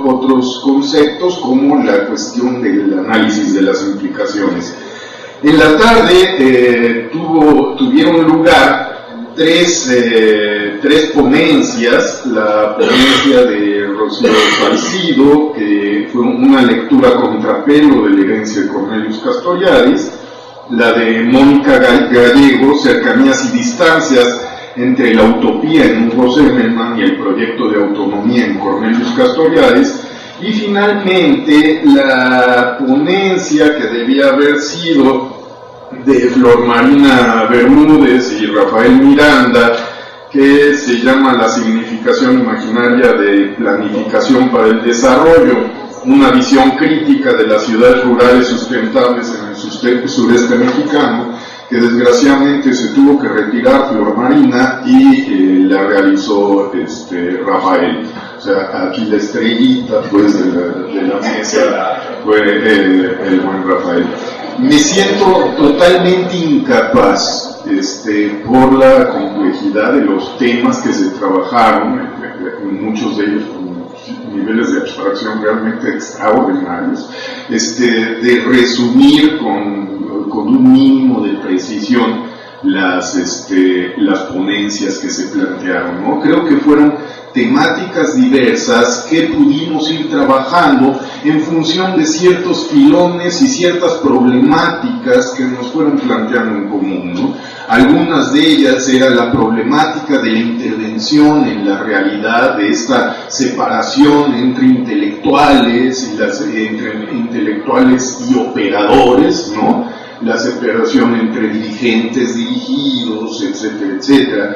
otros conceptos como la cuestión del análisis de las implicaciones. En la tarde tuvieron lugar tres ponencias: la ponencia de Rocío Salcido, que fue una lectura contrapelo de la herencia de Cornelius Castoriadis; la de Mónica Gallego, Cercanías y distancias entre la utopía en Hugo Semmelmann y el proyecto de autonomía en Cornelius Castoriadis; y finalmente la ponencia que debía haber sido de Flor Marina Bermúdez y Rafael Miranda, que se llama La significación imaginaria de planificación para el desarrollo, una visión crítica de las ciudades rurales sustentables en el sureste mexicano, que desgraciadamente se tuvo que retirar Flor Marina y la realizó Rafael. O sea, aquí la estrellita pues de la mesa fue el buen Rafael. Me siento totalmente incapaz por la complejidad de los temas que se trabajaron, muchos de ellos con niveles de abstracción realmente extraordinarios, de resumir con un mínimo de precisión las ponencias que se plantearon, ¿no? Creo que fueron temáticas diversas que pudimos ir trabajando en función de ciertos filones y ciertas problemáticas que nos fueron planteando en común, ¿no? Algunas de ellas era la problemática de la intervención en la realidad, de esta separación entre intelectuales y operadores, ¿no? La separación entre dirigentes, dirigidos, etcétera, etcétera.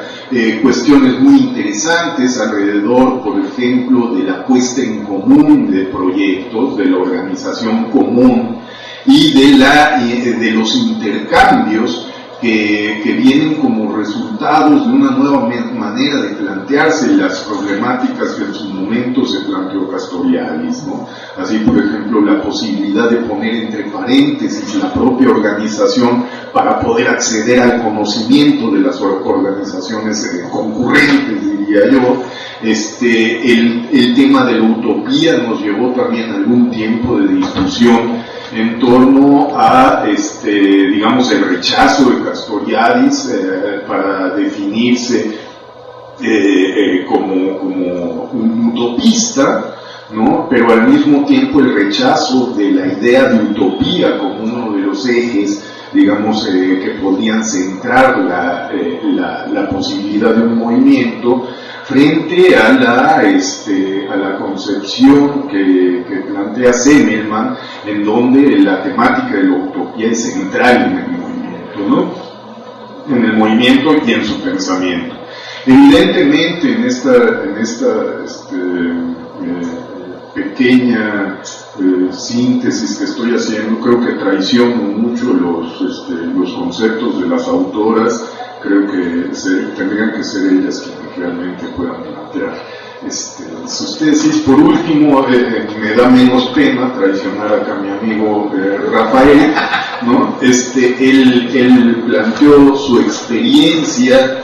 Cuestiones muy interesantes alrededor, por ejemplo, de la puesta en común de proyectos, de la organización común y de los intercambios que vienen como resultados de una nueva manera de plantearse las problemáticas que en su momento se planteó Castoriadis, ¿no? Así, por ejemplo, la posibilidad de poner entre paréntesis la propia organización para poder acceder al conocimiento de las organizaciones concurrentes, diría yo. El tema de la utopía nos llevó también algún tiempo de discusión en torno a, digamos, el rechazo de Castoriadis para definirse como un utopista, ¿no? Pero al mismo tiempo el rechazo de la idea de utopía como uno de los ejes, digamos, que podían centrar la posibilidad de un movimiento frente a la concepción que plantea Semmelmann, en donde la temática de la utopía es central en el movimiento, ¿no? En el movimiento y en su pensamiento. Evidentemente, en esta pequeña síntesis que estoy haciendo, creo que traiciono mucho los conceptos de las autoras. Creo que tendrían que ser ellas quienes realmente puedan plantear sus tesis. Por último, me da menos pena traicionar acá a mi amigo Rafael, ¿no? Él planteó su experiencia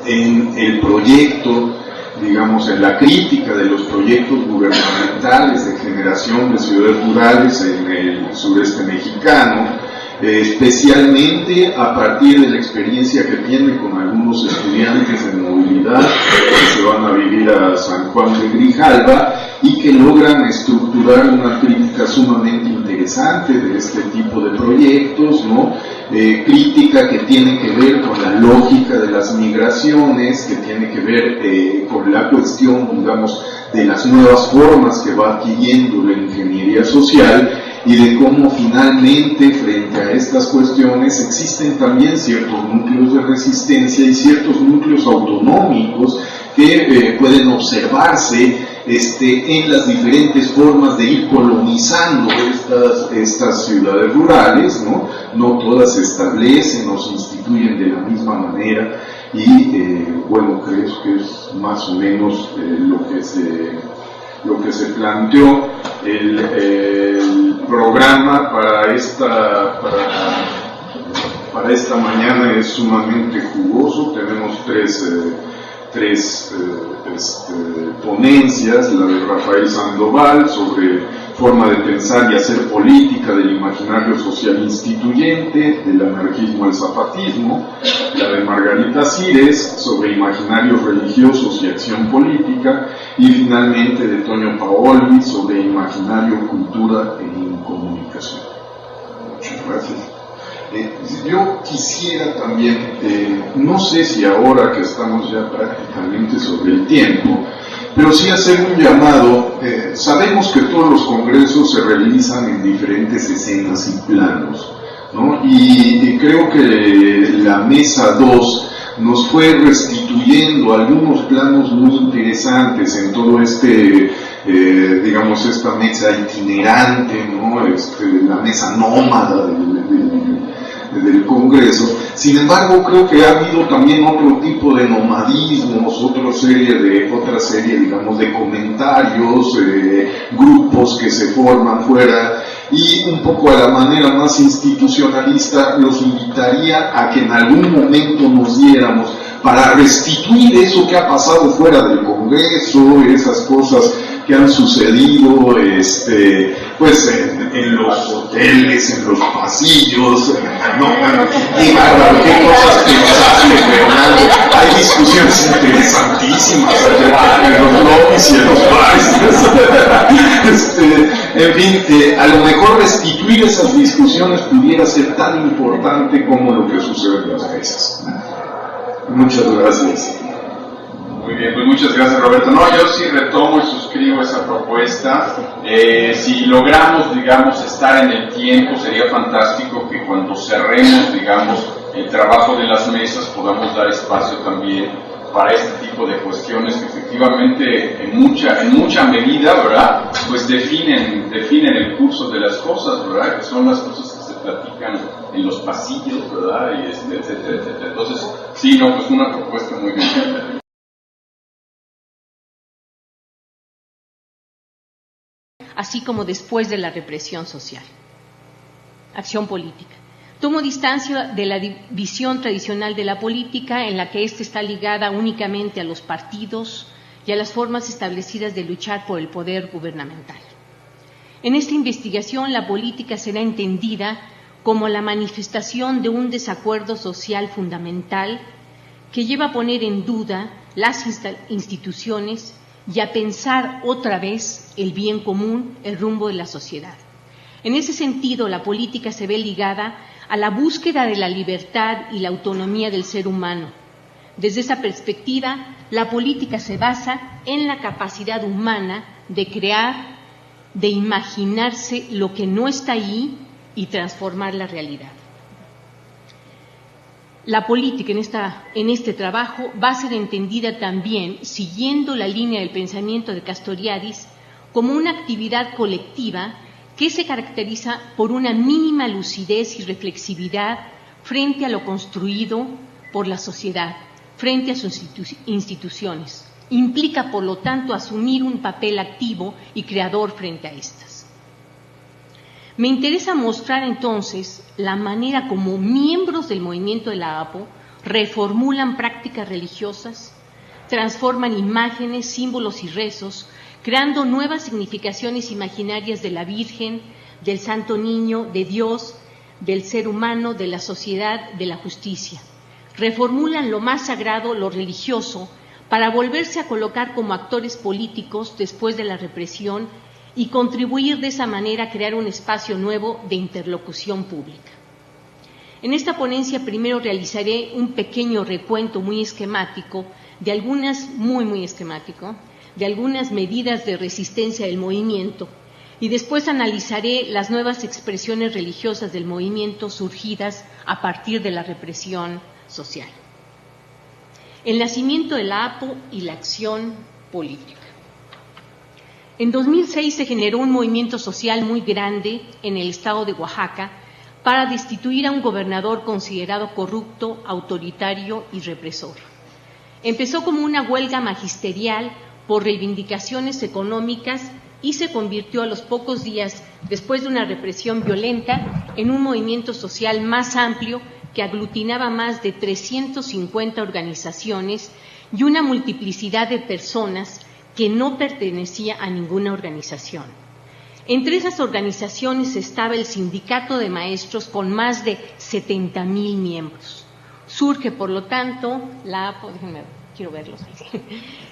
en el proyecto, digamos, en la crítica de los proyectos gubernamentales de generación de ciudades rurales en el sureste mexicano, especialmente a partir de la experiencia que tiene con algunos estudiantes de movilidad que se van a vivir a San Juan de Grijalva y que logran estructurar una crítica sumamente interesante de este tipo de proyectos, ¿no? Crítica que tiene que ver con la lógica de las migraciones, que tiene que ver con la cuestión, digamos, de las nuevas formas que va adquiriendo la ingeniería social y de cómo finalmente frente a estas cuestiones existen también ciertos núcleos de resistencia y ciertos núcleos autonómicos que pueden observarse en las diferentes formas de ir colonizando estas ciudades rurales, ¿no? No todas se establecen o se instituyen de la misma manera y bueno, creo que es más o menos lo que se planteó. El programa para esta mañana es sumamente jugoso. Tenemos tres ponencias, la de Rafael Sandoval sobre forma de pensar y hacer política del imaginario social instituyente, del anarquismo al zapatismo, la de Margarita Cires sobre imaginarios religiosos y acción política, y finalmente de Toño Paoli sobre imaginario, cultura e comunicación. Muchas gracias. Yo quisiera también, no sé si ahora que estamos ya prácticamente sobre el tiempo, pero sí hacer un llamado. Sabemos que todos los congresos se realizan en diferentes escenas y planos, ¿no? Y creo que la mesa 2 nos fue restituyendo algunos planos muy interesantes en todo digamos, esta mesa itinerante, ¿no? La mesa nómada del Congreso. Sin embargo, creo que ha habido también otro tipo de nomadismos, otra serie, digamos, de comentarios, grupos que se forman fuera, y un poco a la manera más institucionalista los invitaría a que en algún momento nos diéramos para restituir eso que ha pasado fuera del Congreso, esas cosas que han sucedido pues en los hoteles, en los pasillos, no, qué bárbaro, qué cosas pensaste, Fernando. Hay discusiones interesantísimas en los lobbies y en los bares. En fin, a lo mejor restituir esas discusiones pudiera ser tan importante como lo que sucede en las mesas. Muchas gracias. Muy bien, pues muchas gracias, Roberto. No, yo sí retomo y suscribo esa propuesta. Si logramos, digamos, estar en el tiempo, sería fantástico que cuando cerremos, digamos, el trabajo de las mesas podamos dar espacio también para este tipo de cuestiones que efectivamente en mucha medida, ¿verdad?, pues definen el curso de las cosas, ¿verdad?, que son las cosas que se platican en los pasillos, ¿verdad?, y etcétera, etcétera. Entonces, sí, no, pues una propuesta muy bien. Así como después de la represión social. Acción política. Tomo distancia de la visión tradicional de la política en la que ésta está ligada únicamente a los partidos y a las formas establecidas de luchar por el poder gubernamental. En esta investigación, la política será entendida como la manifestación de un desacuerdo social fundamental que lleva a poner en duda las instituciones y a pensar otra vez el bien común, el rumbo de la sociedad. En ese sentido, la política se ve ligada a la búsqueda de la libertad y la autonomía del ser humano. Desde esa perspectiva, la política se basa en la capacidad humana de crear, de imaginarse lo que no está ahí y transformar la realidad. La política en este trabajo va a ser entendida también, siguiendo la línea del pensamiento de Castoriadis, como una actividad colectiva que se caracteriza por una mínima lucidez y reflexividad frente a lo construido por la sociedad, frente a sus instituciones. Implica, por lo tanto, asumir un papel activo y creador frente a estas. Me interesa mostrar entonces la manera como miembros del movimiento de la APO reformulan prácticas religiosas, transforman imágenes, símbolos y rezos, creando nuevas significaciones imaginarias de la Virgen, del Santo Niño, de Dios, del ser humano, de la sociedad, de la justicia. Reformulan lo más sagrado, lo religioso, para volverse a colocar como actores políticos después de la represión y contribuir de esa manera a crear un espacio nuevo de interlocución pública. En esta ponencia primero realizaré un pequeño recuento muy esquemático de algunas, muy esquemático, de algunas medidas de resistencia del movimiento y después analizaré las nuevas expresiones religiosas del movimiento surgidas a partir de la represión social. El nacimiento de la APO y la acción política. En 2006 se generó un movimiento social muy grande en el estado de Oaxaca para destituir a un gobernador considerado corrupto, autoritario y represor. Empezó como una huelga magisterial por reivindicaciones económicas y se convirtió a los pocos días, después de una represión violenta, en un movimiento social más amplio que aglutinaba más de 350 organizaciones y una multiplicidad de personas que no pertenecía a ninguna organización. Entre esas organizaciones estaba el Sindicato de Maestros con más de 70,000 miembros. Surge, por lo tanto, la APO,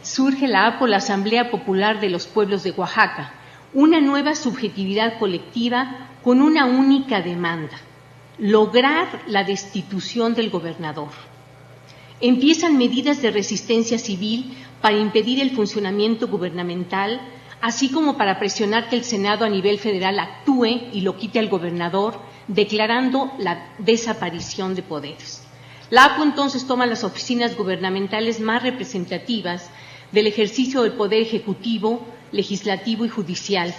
surge la APO, la Asamblea Popular de los Pueblos de Oaxaca, una nueva subjetividad colectiva con una única demanda: lograr la destitución del gobernador. Empiezan medidas de resistencia civil para impedir el funcionamiento gubernamental, así como para presionar que el Senado a nivel federal actúe y lo quite al gobernador, declarando la desaparición de poderes. La APO entonces toma las oficinas gubernamentales más representativas del ejercicio del poder ejecutivo, legislativo y judicial.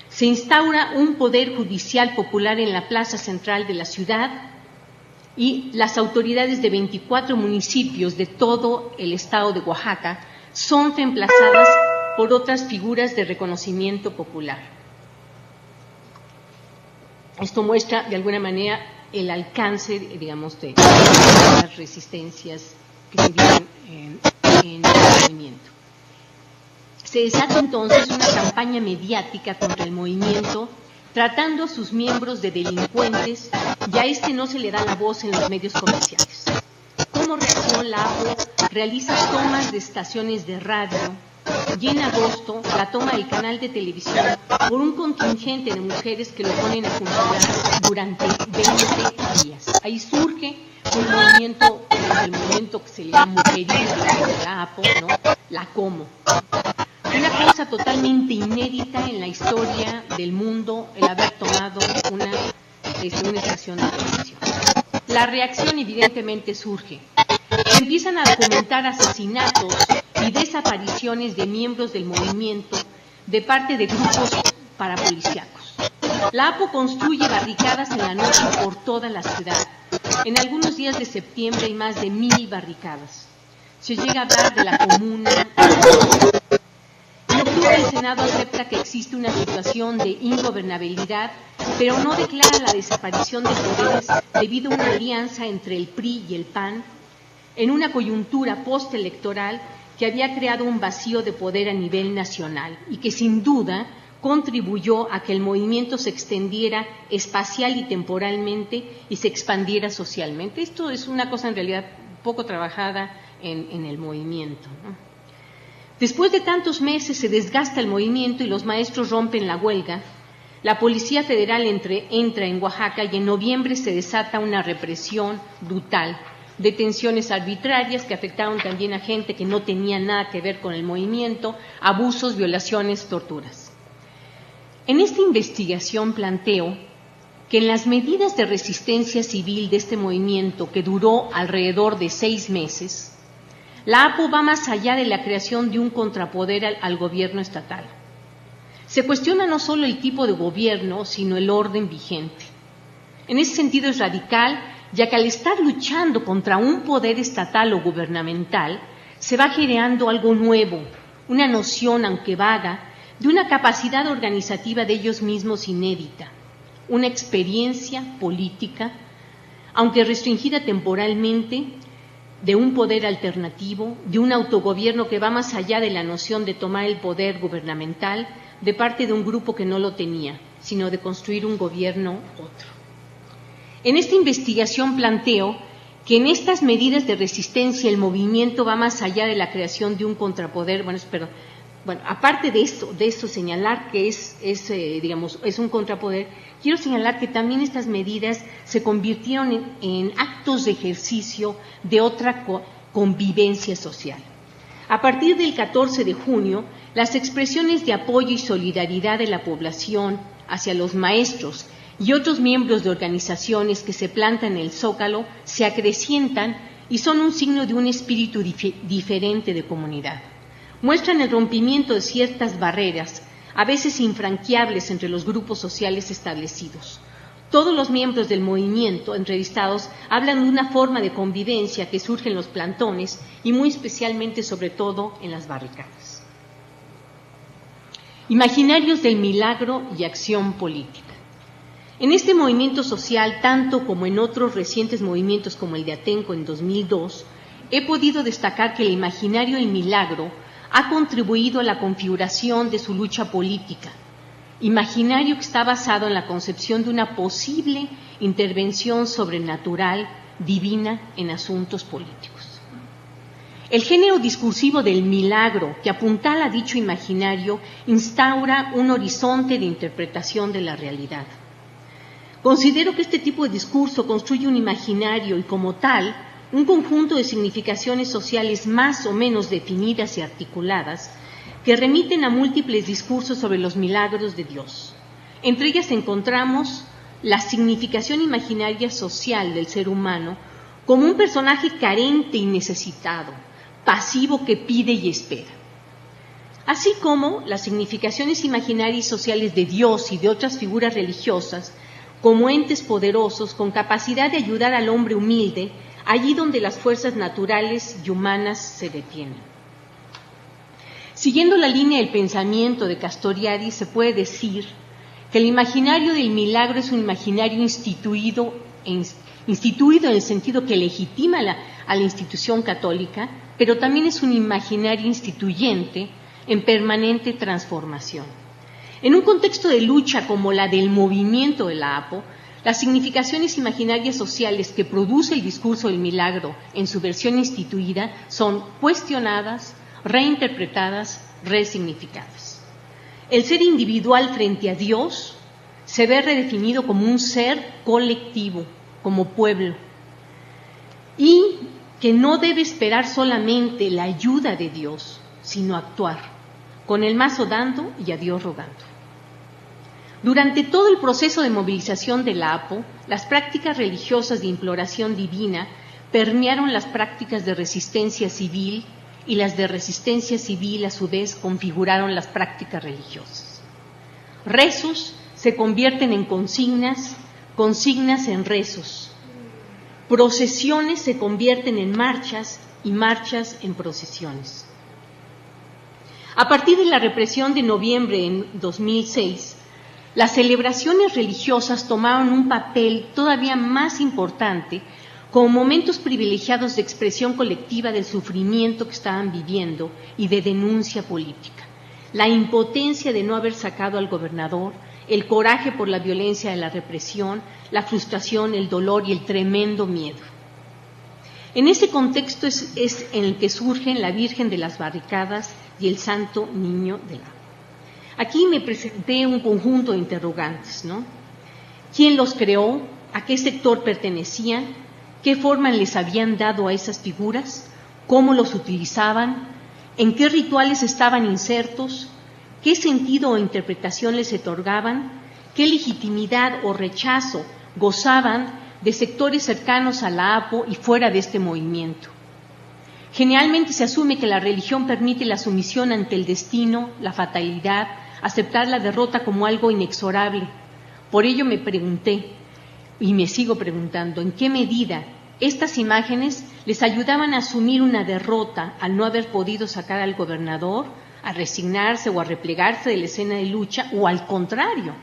Se instaura un poder judicial popular en la plaza central de la ciudad y las autoridades de 24 municipios de todo el estado de Oaxaca son reemplazadas por otras figuras de reconocimiento popular. Esto muestra de alguna manera el alcance, digamos, de las resistencias que se viven en el movimiento. Se desata entonces una campaña mediática contra el movimiento, tratando a sus miembros de delincuentes, y a este no se le da la voz en los medios comerciales. Como reacción, la APO realiza tomas de estaciones de radio y en agosto la toma del canal de televisión por un contingente de mujeres que lo ponen a funcionar durante 20 días. Ahí surge un movimiento, el movimiento que se le llama mujeril de la APO, ¿no? La Como. Una cosa totalmente inédita en la historia del mundo el haber tomado una estación de televisión. La reacción evidentemente surge. Se empiezan a documentar asesinatos y desapariciones de miembros del movimiento de parte de grupos parapolicíacos. La APO construye barricadas en la noche por toda la ciudad. En algunos días de septiembre hay más de 1,000 barricadas. Se llega a hablar de la comuna. En octubre el Senado acepta que existe una situación de ingobernabilidad, pero no declara la desaparición de poderes debido a una alianza entre el PRI y el PAN, en una coyuntura postelectoral que había creado un vacío de poder a nivel nacional y que sin duda contribuyó a que el movimiento se extendiera espacial y temporalmente y se expandiera socialmente. Esto es una cosa en realidad poco trabajada en el movimiento, ¿no? Después de tantos meses se desgasta el movimiento y los maestros rompen la huelga. La Policía Federal entra en Oaxaca y en noviembre se desata una represión brutal, detenciones arbitrarias que afectaron también a gente que no tenía nada que ver con el movimiento, abusos, violaciones, torturas. En esta investigación planteo que en las medidas de resistencia civil de este movimiento, que duró alrededor de 6 meses, la APO va más allá de la creación de un contrapoder al gobierno estatal. Se cuestiona no solo el tipo de gobierno, sino el orden vigente. En ese sentido es radical, ya que al estar luchando contra un poder estatal o gubernamental, se va generando algo nuevo, una noción, aunque vaga, de una capacidad organizativa de ellos mismos inédita. una experiencia política, aunque restringida temporalmente, de un poder alternativo, de un autogobierno que va más allá de la noción de tomar el poder gubernamental de parte de un grupo que no lo tenía, sino de construir un gobierno otro. En esta investigación planteo que en estas medidas de resistencia el movimiento va más allá de la creación de un contrapoder, aparte de esto señalar que es un contrapoder, quiero señalar que también estas medidas se convirtieron en actos de ejercicio de otra convivencia social. A partir del 14 de junio, las expresiones de apoyo y solidaridad de la población hacia los maestros y otros miembros de organizaciones que se plantan en el Zócalo se acrecientan y son un signo de un espíritu diferente de comunidad. Muestran el rompimiento de ciertas barreras, a veces infranqueables entre los grupos sociales establecidos. Todos los miembros del movimiento entrevistados hablan de una forma de convivencia que surge en los plantones y muy especialmente, sobre todo, en las barricadas. Imaginarios del milagro y acción política. En este movimiento social, tanto como en otros recientes movimientos como el de Atenco en 2002, he podido destacar que el imaginario del milagro ha contribuido a la configuración de su lucha política, imaginario que está basado en la concepción de una posible intervención sobrenatural, divina, en asuntos políticos. El género discursivo del milagro que apuntala a dicho imaginario instaura un horizonte de interpretación de la realidad. Considero que este tipo de discurso construye un imaginario y, como tal, un conjunto de significaciones sociales más o menos definidas y articuladas que remiten a múltiples discursos sobre los milagros de Dios. Entre ellas encontramos la significación imaginaria social del ser humano como un personaje carente y necesitado, pasivo que pide y espera. Así como las significaciones imaginarias y sociales de Dios y de otras figuras religiosas como entes poderosos con capacidad de ayudar al hombre humilde allí donde las fuerzas naturales y humanas se detienen. Siguiendo la línea del pensamiento de Castoriadis, se puede decir que el imaginario del milagro es un imaginario instituido en el sentido que legitima a la institución católica, pero también es un imaginario instituyente en permanente transformación. En un contexto de lucha como la del movimiento de la APO, las significaciones imaginarias sociales que produce el discurso del milagro en su versión instituida son cuestionadas, reinterpretadas, resignificadas. El ser individual frente a Dios se ve redefinido como un ser colectivo, como pueblo, y que no debe esperar solamente la ayuda de Dios, sino actuar, con el mazo dando y a Dios rogando. Durante todo el proceso de movilización de la APO, las prácticas religiosas de imploración divina permearon las prácticas de resistencia civil y las de resistencia civil a su vez configuraron las prácticas religiosas. Rezos se convierten en consignas, consignas en rezos. Procesiones se convierten en marchas y marchas en procesiones. A partir de la represión de noviembre en 2006, las celebraciones religiosas tomaron un papel todavía más importante como momentos privilegiados de expresión colectiva del sufrimiento que estaban viviendo y de denuncia política. La impotencia de no haber sacado al gobernador, el coraje por la violencia de la represión, la frustración, el dolor y el tremendo miedo. En ese contexto es en el que surgen la Virgen de las Barricadas y el Santo Niño del Agua. Aquí me presenté un conjunto de interrogantes, ¿no? ¿Quién los creó? ¿A qué sector pertenecían? ¿Qué forma les habían dado a esas figuras? ¿Cómo los utilizaban? ¿En qué rituales estaban insertos? ¿Qué sentido o interpretación les otorgaban? ¿Qué legitimidad o rechazo gozaban de sectores cercanos a la APO y fuera de este movimiento? Generalmente se asume que la religión permite la sumisión ante el destino, la fatalidad, aceptar la derrota como algo inexorable. Por ello me pregunté, y me sigo preguntando, ¿en qué medida estas imágenes les ayudaban a asumir una derrota al no haber podido sacar al gobernador, a resignarse o a replegarse de la escena de lucha, o al contrario,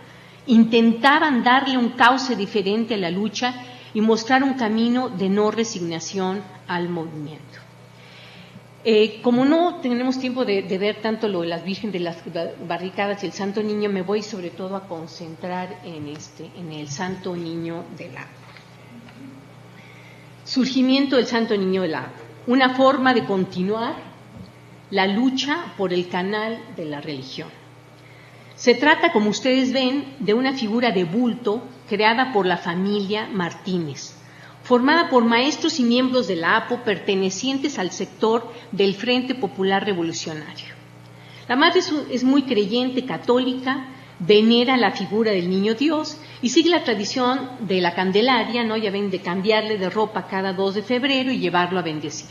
intentaban darle un cauce diferente a la lucha y mostrar un camino de no resignación al movimiento. Como no tenemos tiempo de ver tanto lo de las Virgen de las Barricadas y el Santo Niño, me voy sobre todo a concentrar en el Santo Niño del Agua. Surgimiento del Santo Niño del Agua, una forma de continuar la lucha por el canal de la religión. Se trata, como ustedes ven, de una figura de bulto creada por la familia Martínez, formada por maestros y miembros de la APO pertenecientes al sector del Frente Popular Revolucionario. La madre es muy creyente, católica, venera la figura del Niño Dios y sigue la tradición de la Candelaria, ¿no? Ya ven, de cambiarle de ropa cada 2 de febrero y llevarlo a bendecir.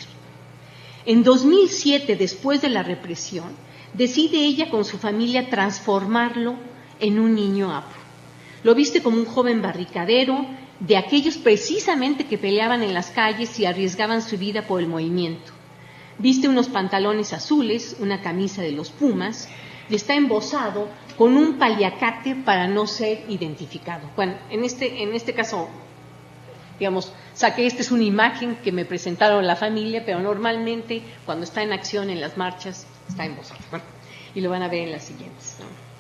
En 2007, después de la represión, decide ella con su familia transformarlo en un niño APO. Lo viste como un joven barricadero, de aquellos precisamente que peleaban en las calles y arriesgaban su vida por el movimiento. Viste unos pantalones azules, una camisa de los Pumas, y está embosado con un paliacate para no ser identificado. Bueno, en este caso, digamos, saqué, esta es una imagen que me presentaron la familia, pero normalmente cuando está en acción en las marchas está embosado. Bueno, y lo van a ver en las siguientes, ¿no?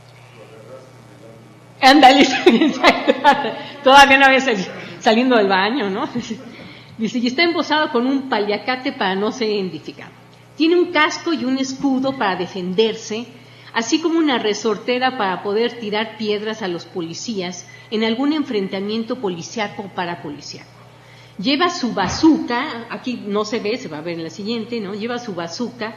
Ándale, todavía no había saliendo del baño, ¿no? Dice, y está embosado con un paliacate para no ser identificado. Tiene un casco y un escudo para defenderse, así como una resortera para poder tirar piedras a los policías en algún enfrentamiento policíaco o parapolicíaco. Lleva su bazuca, aquí no se ve, se va a ver en la siguiente, ¿no? Lleva su bazuca,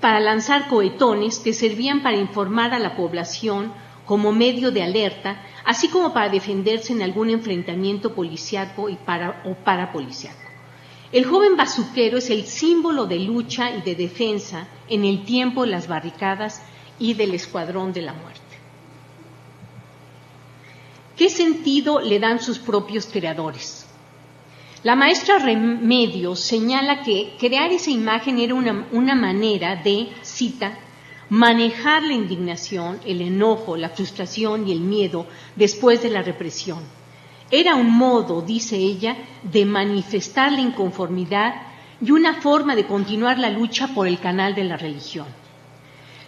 para lanzar cohetones que servían para informar a la población como medio de alerta, así como para defenderse en algún enfrentamiento policíaco o parapolicíaco. El joven bazuquero es el símbolo de lucha y de defensa en el tiempo de las barricadas y del Escuadrón de la Muerte. ¿Qué sentido le dan sus propios creadores? La maestra Remedios señala que crear esa imagen era una manera de, cita, manejar la indignación, el enojo, la frustración y el miedo después de la represión. Era un modo, dice ella, de manifestar la inconformidad y una forma de continuar la lucha por el canal de la religión.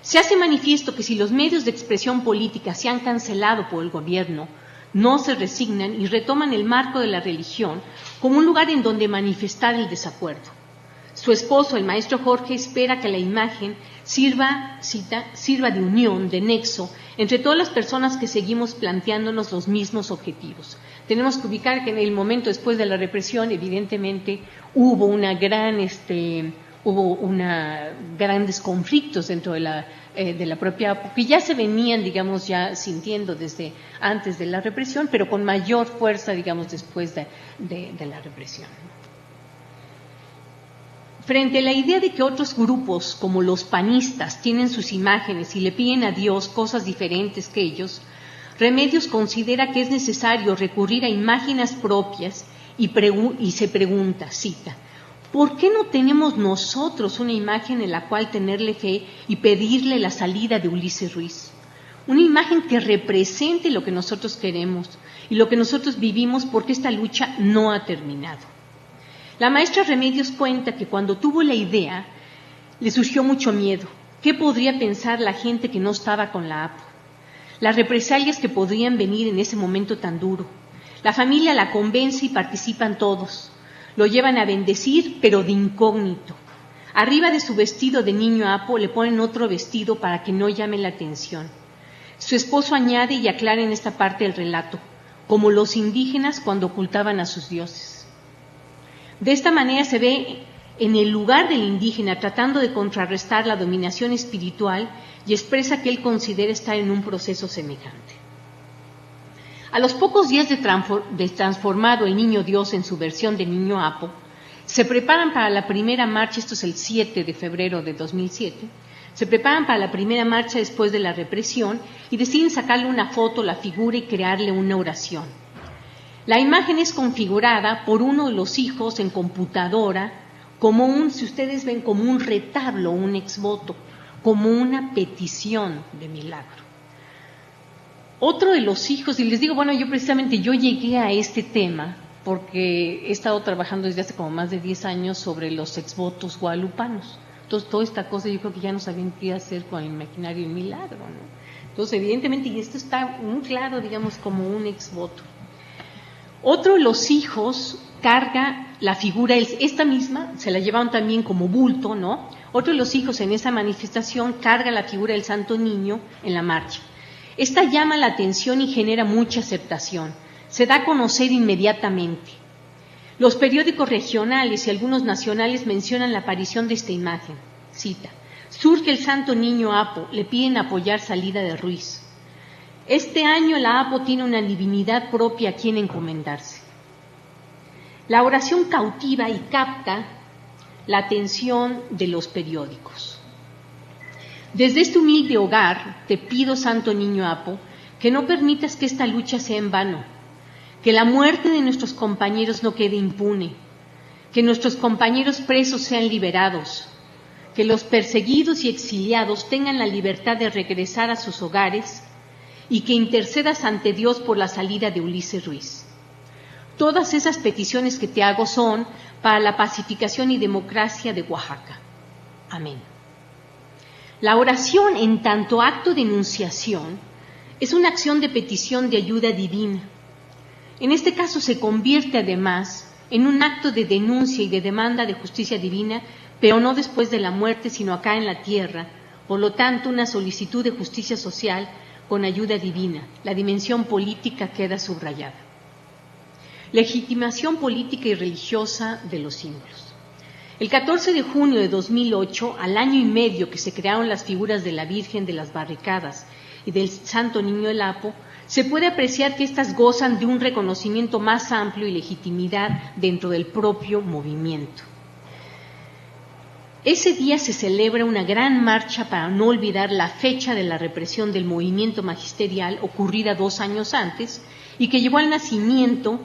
Se hace manifiesto que si los medios de expresión política se han cancelado por el gobierno, no se resignan y retoman el marco de la religión como un lugar en donde manifestar el desacuerdo. Su esposo, el maestro Jorge, espera que la imagen sirva, cita, sirva de unión, de nexo, entre todas las personas que seguimos planteándonos los mismos objetivos. Tenemos que ubicar que en el momento después de la represión, evidentemente, hubo grandes conflictos dentro de la propia, que ya se venían, digamos, ya sintiendo desde antes de la represión, pero con mayor fuerza, digamos, después de la represión. Frente a la idea de que otros grupos, como los panistas, tienen sus imágenes y le piden a Dios cosas diferentes que ellos, Remedios considera que es necesario recurrir a imágenes propias y se pregunta, cita, ¿por qué no tenemos nosotros una imagen en la cual tenerle fe y pedirle la salida de Ulises Ruiz? Una imagen que represente lo que nosotros queremos y lo que nosotros vivimos, porque esta lucha no ha terminado. La maestra Remedios cuenta que cuando tuvo la idea le surgió mucho miedo. ¿Qué podría pensar la gente que no estaba con la APO? Las represalias que podrían venir en ese momento tan duro. La familia la convence y participan todos. Lo llevan a bendecir, pero de incógnito. Arriba de su vestido de niño APO le ponen otro vestido para que no llame la atención. Su esposo añade y aclara en esta parte del relato, como los indígenas cuando ocultaban a sus dioses. De esta manera se ve en el lugar del indígena tratando de contrarrestar la dominación espiritual y expresa que él considera estar en un proceso semejante. A los pocos días de transformado el Niño Dios en su versión de niño APO, se preparan para la primera marcha, esto es el 7 de febrero de 2007, se preparan para la primera marcha después de la represión y deciden sacarle una foto, la figura y crearle una oración. La imagen es configurada por uno de los hijos en computadora como si ustedes ven, como un retablo, un exvoto, como una petición de milagro. Otro de los hijos, y les digo, bueno, yo llegué a este tema porque he estado trabajando desde hace como más de 10 años sobre los exvotos guadalupanos. Entonces, toda esta cosa yo creo que ya no sabían qué hacer con el imaginario del milagro, ¿no? Entonces, evidentemente, y esto está muy claro, digamos, como un exvoto. Otro de los hijos carga la figura, esta misma, se la llevaron también como bulto, ¿no? Otro de los hijos en esa manifestación carga la figura del Santo Niño en la marcha. Esta llama la atención y genera mucha aceptación. Se da a conocer inmediatamente. Los periódicos regionales y algunos nacionales mencionan la aparición de esta imagen. Cita: surge el Santo Niño Apo, le piden apoyar salida de Ruiz. Este año la Apo tiene una divinidad propia a quien encomendarse. La oración cautiva y capta la atención de los periódicos. Desde este humilde hogar te pido, Santo Niño Apo, que no permitas que esta lucha sea en vano, que la muerte de nuestros compañeros no quede impune, que nuestros compañeros presos sean liberados, que los perseguidos y exiliados tengan la libertad de regresar a sus hogares y que intercedas ante Dios por la salida de Ulises Ruiz. Todas esas peticiones que te hago son para la pacificación y democracia de Oaxaca. Amén. La oración, en tanto acto de enunciación, es una acción de petición de ayuda divina. En este caso se convierte además en un acto de denuncia y de demanda de justicia divina, pero no después de la muerte, sino acá en la tierra. Por lo tanto, una solicitud de justicia social con ayuda divina. La dimensión política queda subrayada. Legitimación política y religiosa de los símbolos. El 14 de junio de 2008, al año y medio que se crearon las figuras de la Virgen de las Barricadas y del Santo Niño del Apo, se puede apreciar que éstas gozan de un reconocimiento más amplio y legitimidad dentro del propio movimiento. Ese día se celebra una gran marcha para no olvidar la fecha de la represión del movimiento magisterial ocurrida 2 años antes y que llevó al nacimiento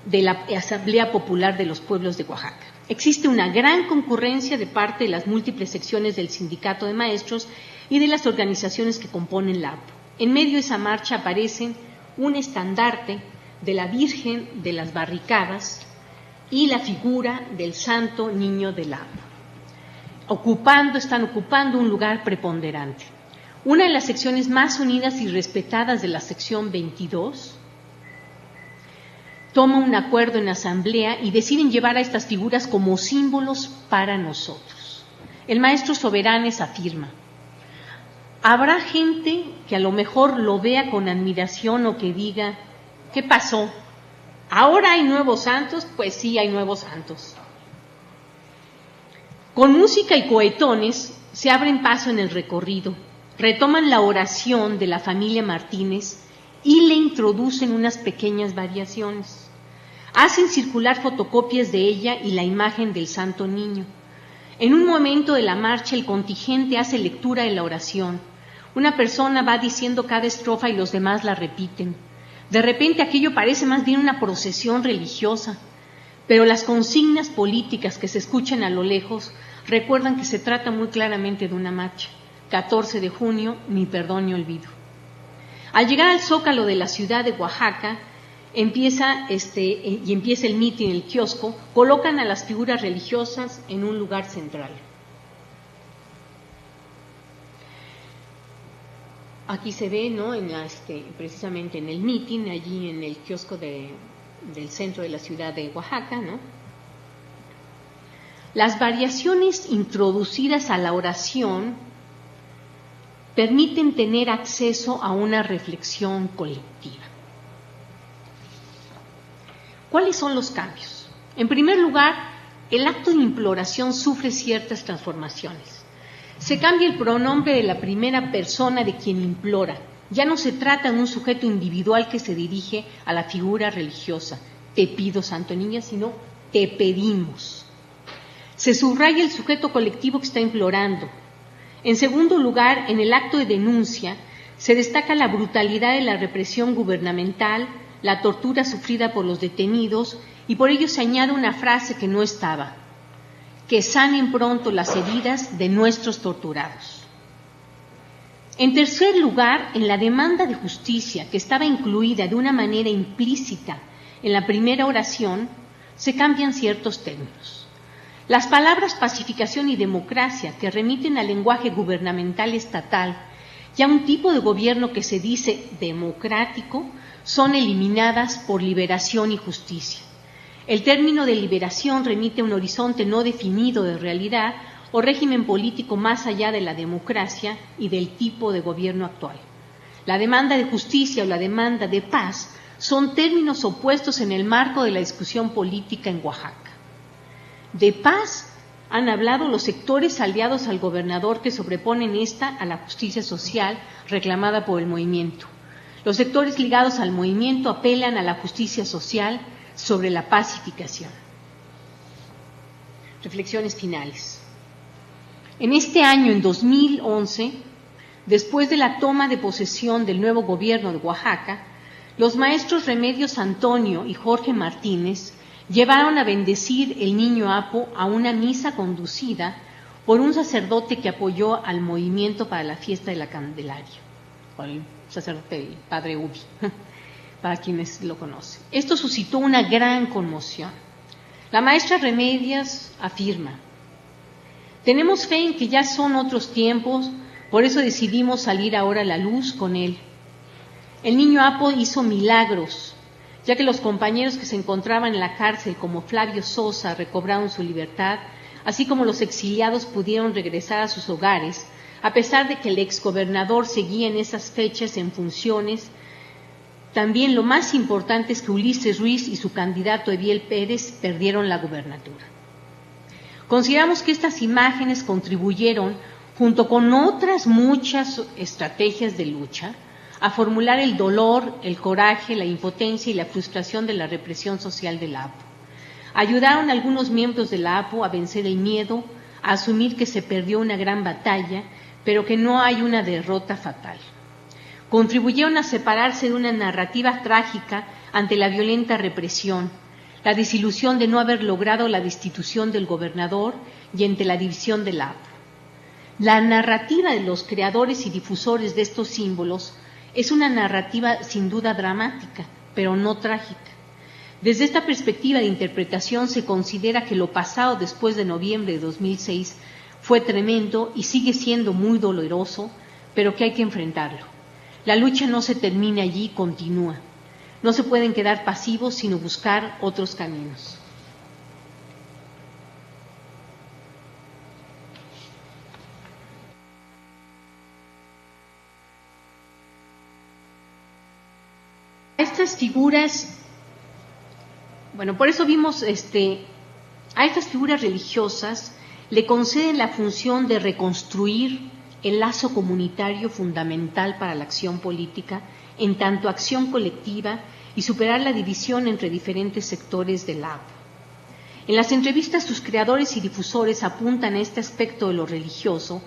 de la Asamblea Popular de los Pueblos de Oaxaca. Existe una gran concurrencia de parte de las múltiples secciones del Sindicato de Maestros y de las organizaciones que componen la APO. En medio de esa marcha aparecen un estandarte de la Virgen de las Barricadas y la figura del Santo Niño del APO. Están ocupando un lugar preponderante. Una de las secciones más unidas y respetadas de la sección 22 toma un acuerdo en asamblea y deciden llevar a estas figuras como símbolos para nosotros. El maestro Soberanes afirma: habrá gente que a lo mejor lo vea con admiración o que diga, ¿qué pasó? ¿Ahora hay nuevos santos? Pues sí, hay nuevos santos. Con música y cohetones se abren paso en el recorrido, retoman la oración de la familia Martínez y le introducen unas pequeñas variaciones. Hacen circular fotocopias de ella y la imagen del Santo Niño. En un momento de la marcha el contingente hace lectura de la oración. Una persona va diciendo cada estrofa y los demás la repiten. De repente aquello parece más bien una procesión religiosa, pero las consignas políticas que se escuchan a lo lejos recuerdan que se trata muy claramente de una marcha. 14 de junio, ni perdón ni olvido. Al llegar al zócalo de la ciudad de Oaxaca, empieza el mitin en el kiosco, colocan a las figuras religiosas en un lugar central. Aquí se ve, ¿no? Precisamente en el mitin, allí en el kiosco del centro de la ciudad de Oaxaca, ¿no? Las variaciones introducidas a la oración permiten tener acceso a una reflexión colectiva. ¿Cuáles son los cambios? En primer lugar, el acto de imploración sufre ciertas transformaciones. Se cambia el pronombre de la primera persona de quien implora. Ya no se trata de un sujeto individual que se dirige a la figura religiosa, te pido, Santo Niño, sino te pedimos. Se subraya el sujeto colectivo que está implorando. En segundo lugar, en el acto de denuncia, se destaca la brutalidad de la represión gubernamental, la tortura sufrida por los detenidos, y por ello se añade una frase que no estaba: que sanen pronto las heridas de nuestros torturados. En tercer lugar, en la demanda de justicia, que estaba incluida de una manera implícita en la primera oración, se cambian ciertos términos. Las palabras pacificación y democracia, que remiten al lenguaje gubernamental estatal y a un tipo de gobierno que se dice democrático, son eliminadas por liberación y justicia. El término de liberación remite a un horizonte no definido de realidad o régimen político más allá de la democracia y del tipo de gobierno actual. La demanda de justicia o la demanda de paz son términos opuestos en el marco de la discusión política en Oaxaca. De paz han hablado los sectores aliados al gobernador que sobreponen esta a la justicia social reclamada por el movimiento. Los sectores ligados al movimiento apelan a la justicia social sobre la pacificación. Reflexiones finales. En este año, en 2011, después de la toma de posesión del nuevo gobierno de Oaxaca, los maestros Remedios Antonio y Jorge Martínez llevaron a bendecir el niño Apo a una misa conducida por un sacerdote que apoyó al movimiento para la fiesta de la Candelaria, el sacerdote, el padre Ubi, para quienes lo conocen. Esto suscitó una gran conmoción. La maestra Remedios afirma: tenemos fe en que ya son otros tiempos, por eso decidimos salir ahora a la luz con él. El niño Apo hizo milagros, ya que los compañeros que se encontraban en la cárcel, como Flavio Sosa, recobraron su libertad, así como los exiliados pudieron regresar a sus hogares, a pesar de que el exgobernador seguía en esas fechas en funciones. También lo más importante es que Ulises Ruiz y su candidato Eviel Pérez perdieron la gubernatura. Consideramos que estas imágenes contribuyeron, junto con otras muchas estrategias de lucha, a formular el dolor, el coraje, la impotencia y la frustración de la represión social de la APO. Ayudaron a algunos miembros de la APO a vencer el miedo, a asumir que se perdió una gran batalla, pero que no hay una derrota fatal. Contribuyeron a separarse de una narrativa trágica ante la violenta represión, la desilusión de no haber logrado la destitución del gobernador y ante la división de la APO. La narrativa de los creadores y difusores de estos símbolos es una narrativa sin duda dramática, pero no trágica. Desde esta perspectiva de interpretación se considera que lo pasado después de noviembre de 2006 fue tremendo y sigue siendo muy doloroso, pero que hay que enfrentarlo. La lucha no se termina allí, continúa. No se pueden quedar pasivos, sino buscar otros caminos. Estas figuras, bueno, por eso vimos, a estas figuras religiosas le conceden la función de reconstruir el lazo comunitario fundamental para la acción política, en tanto acción colectiva, y superar la división entre diferentes sectores del APO. En las entrevistas, sus creadores y difusores apuntan a este aspecto de lo religioso,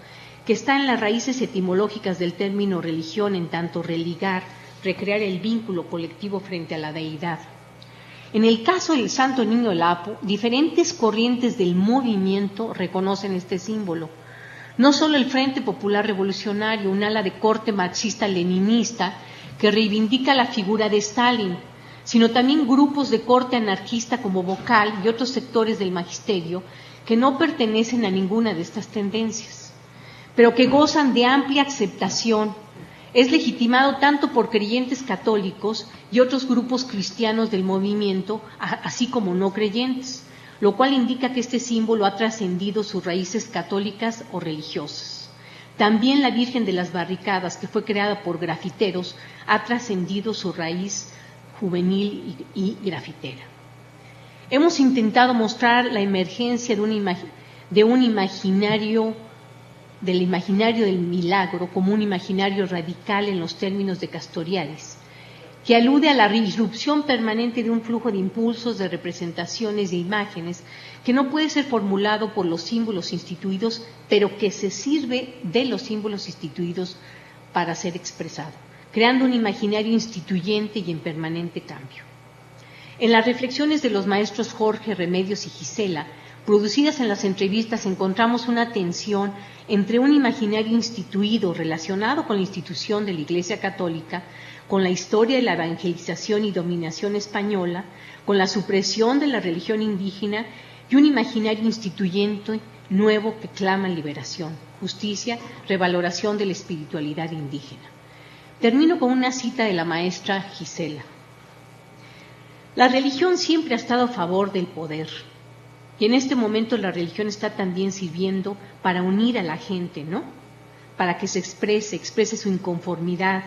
que está en las raíces etimológicas del término religión, en tanto religar, recrear el vínculo colectivo frente a la deidad. En el caso del Santo Niño del Apo, diferentes corrientes del movimiento reconocen este símbolo. No solo el Frente Popular Revolucionario, un ala de corte marxista-leninista que reivindica la figura de Stalin, sino también grupos de corte anarquista como Vocal y otros sectores del magisterio que no pertenecen a ninguna de estas tendencias, pero que gozan de amplia aceptación. Es legitimado tanto por creyentes católicos y otros grupos cristianos del movimiento, así como no creyentes, lo cual indica que este símbolo ha trascendido sus raíces católicas o religiosas. También la Virgen de las Barricadas, que fue creada por grafiteros, ha trascendido su raíz juvenil y grafitera. Hemos intentado mostrar la emergencia del imaginario del milagro como un imaginario radical en los términos de Castoriadis, que alude a la irrupción permanente de un flujo de impulsos, de representaciones, de imágenes, que no puede ser formulado por los símbolos instituidos, pero que se sirve de los símbolos instituidos para ser expresado, creando un imaginario instituyente y en permanente cambio. En las reflexiones de los maestros Jorge, Remedios y Gisela, producidas en las entrevistas, encontramos una tensión entre un imaginario instituido relacionado con la institución de la Iglesia Católica, con la historia de la evangelización y dominación española, con la supresión de la religión indígena y un imaginario instituyente nuevo que clama liberación, justicia, revaloración de la espiritualidad indígena. Termino con una cita de la maestra Gisela. La religión siempre ha estado a favor del poder, y en este momento la religión está también sirviendo para unir a la gente, ¿no? Para que se exprese su inconformidad,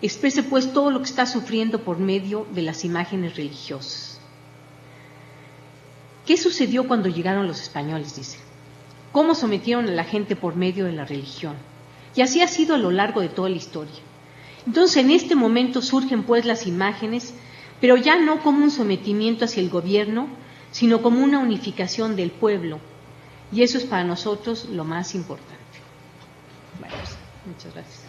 exprese pues todo lo que está sufriendo por medio de las imágenes religiosas. ¿Qué sucedió cuando llegaron los españoles? Dice. ¿Cómo sometieron a la gente por medio de la religión? Y así ha sido a lo largo de toda la historia. Entonces, en este momento surgen pues las imágenes, pero ya no como un sometimiento hacia el gobierno, sino como una unificación del pueblo. Y eso es para nosotros lo más importante. Bueno, muchas gracias.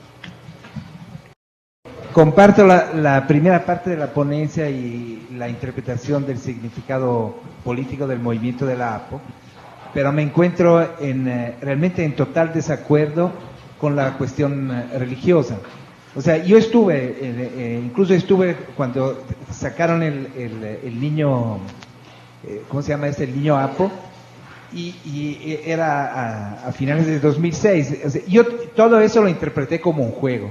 Comparto la primera parte de la ponencia y la interpretación del significado político del movimiento de la APO, pero me encuentro realmente en total desacuerdo con la cuestión religiosa. O sea, yo incluso estuve cuando sacaron el niño, ¿cómo se llama este? El niño Apo, y era a finales de 2006. O sea, yo todo eso lo interpreté como un juego.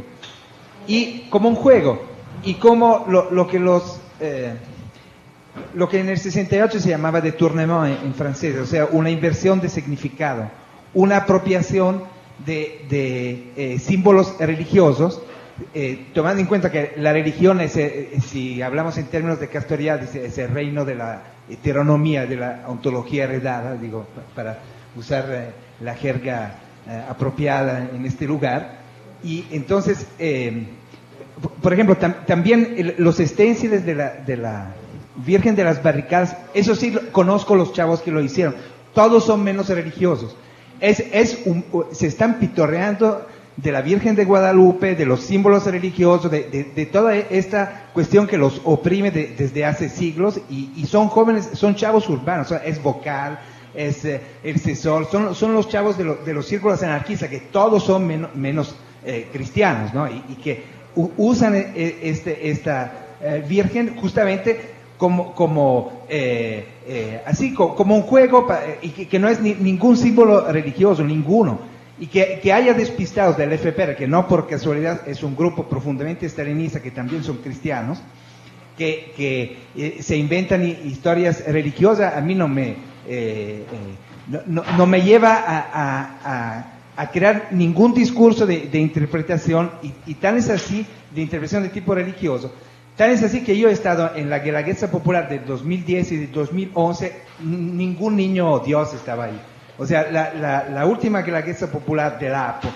Y como lo que en el 68 se llamaba détournement en francés, o sea, una inversión de significado, una apropiación de símbolos religiosos, tomando en cuenta que la religión es, si hablamos en términos de Castoriadis, es el reino de la heteronomía, de la ontología heredada, digo, para usar la jerga apropiada en este lugar. Y entonces, por ejemplo, también los esténciles de la Virgen de las Barricadas, eso sí conozco los chavos que lo hicieron, todos son menos religiosos. Se están pitorreando de la Virgen de Guadalupe, de los símbolos religiosos, de toda esta cuestión que los oprime desde hace siglos, y son jóvenes, son chavos urbanos, o sea, es Vocal, es el Cesol, son los chavos de los círculos anarquistas, que todos son menos cristianos, ¿no? Y que usan esta Virgen justamente como un juego, y que no es ningún símbolo religioso, ninguno. Y que haya despistados del FPR, que no por casualidad es un grupo profundamente estalinista, que también son cristianos, que se inventan historias religiosas, a mí no me lleva a crear ningún discurso de interpretación, y tan es así, de interpretación de tipo religioso, tan es así que yo he estado en la Guelaguetza Popular de 2010 y de 2011, ningún niño Dios estaba ahí. O sea, la última Guelaguetza Popular de la APO,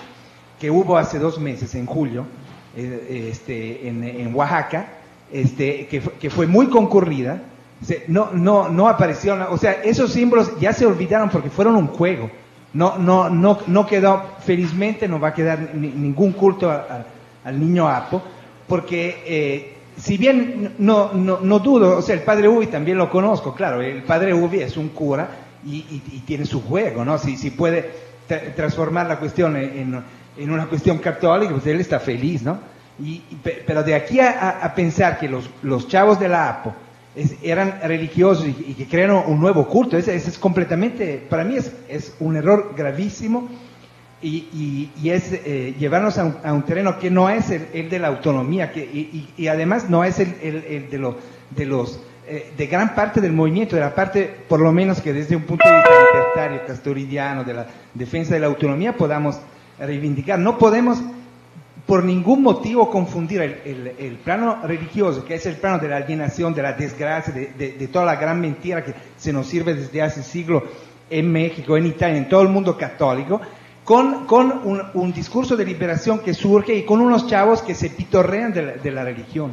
que hubo hace 2 meses, en julio, en Oaxaca, que fue muy concurrida, no apareció, o sea, esos símbolos ya se olvidaron porque fueron un juego. No quedó, felizmente no va a quedar ningún culto al niño Apo, porque si bien no dudo, o sea, el padre Ubi también lo conozco, claro, el padre Ubi es un cura y tiene su juego, ¿no? Si puede transformar la cuestión en una cuestión católica, pues él está feliz, ¿no? Pero de aquí a pensar que los chavos de la APO eran religiosos y que crearon un nuevo culto, ese es completamente, para mí es un error gravísimo, y es llevarnos a un terreno que no es el de la autonomía, y además no es el de gran parte del movimiento, de la parte, por lo menos que desde un punto de vista libertario, castoridiano, de la defensa de la autonomía, podamos reivindicar. No podemos por ningún motivo confundir el plano religioso, que es el plano de la alienación, de la desgracia, de toda la gran mentira que se nos sirve desde hace siglos en México, en Italia, en todo el mundo católico, con un discurso de liberación que surge, y con unos chavos que se pitorrean de la religión.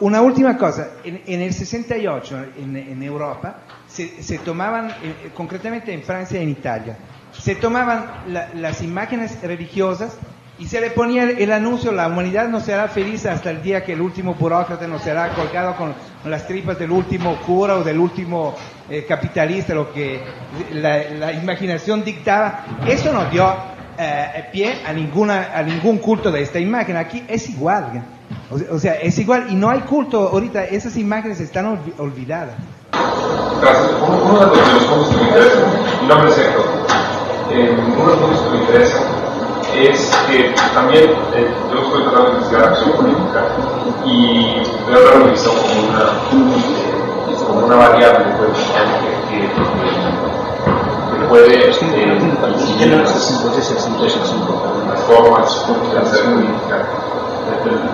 Una última cosa, en el 68 en Europa se tomaban, concretamente en Francia y en Italia, se tomaban las imágenes religiosas y se le ponía el anuncio: la humanidad no será feliz hasta el día que el último burócrata no será colgado con las tripas del último cura o del último capitalista, lo que la imaginación dictaba. Eso no dio pie a ningún culto de esta imagen. Aquí es igual, o sea, es igual, y no hay culto ahorita. Esas imágenes están olvidadas. Gracias. Uno de los puntos que me interesa, mi nombre es Héctor, uno de los puntos que me interesa es que también yo estoy tratando de investigar acción política y veo la revisión como una variable que puede incidir en las formas de hacer política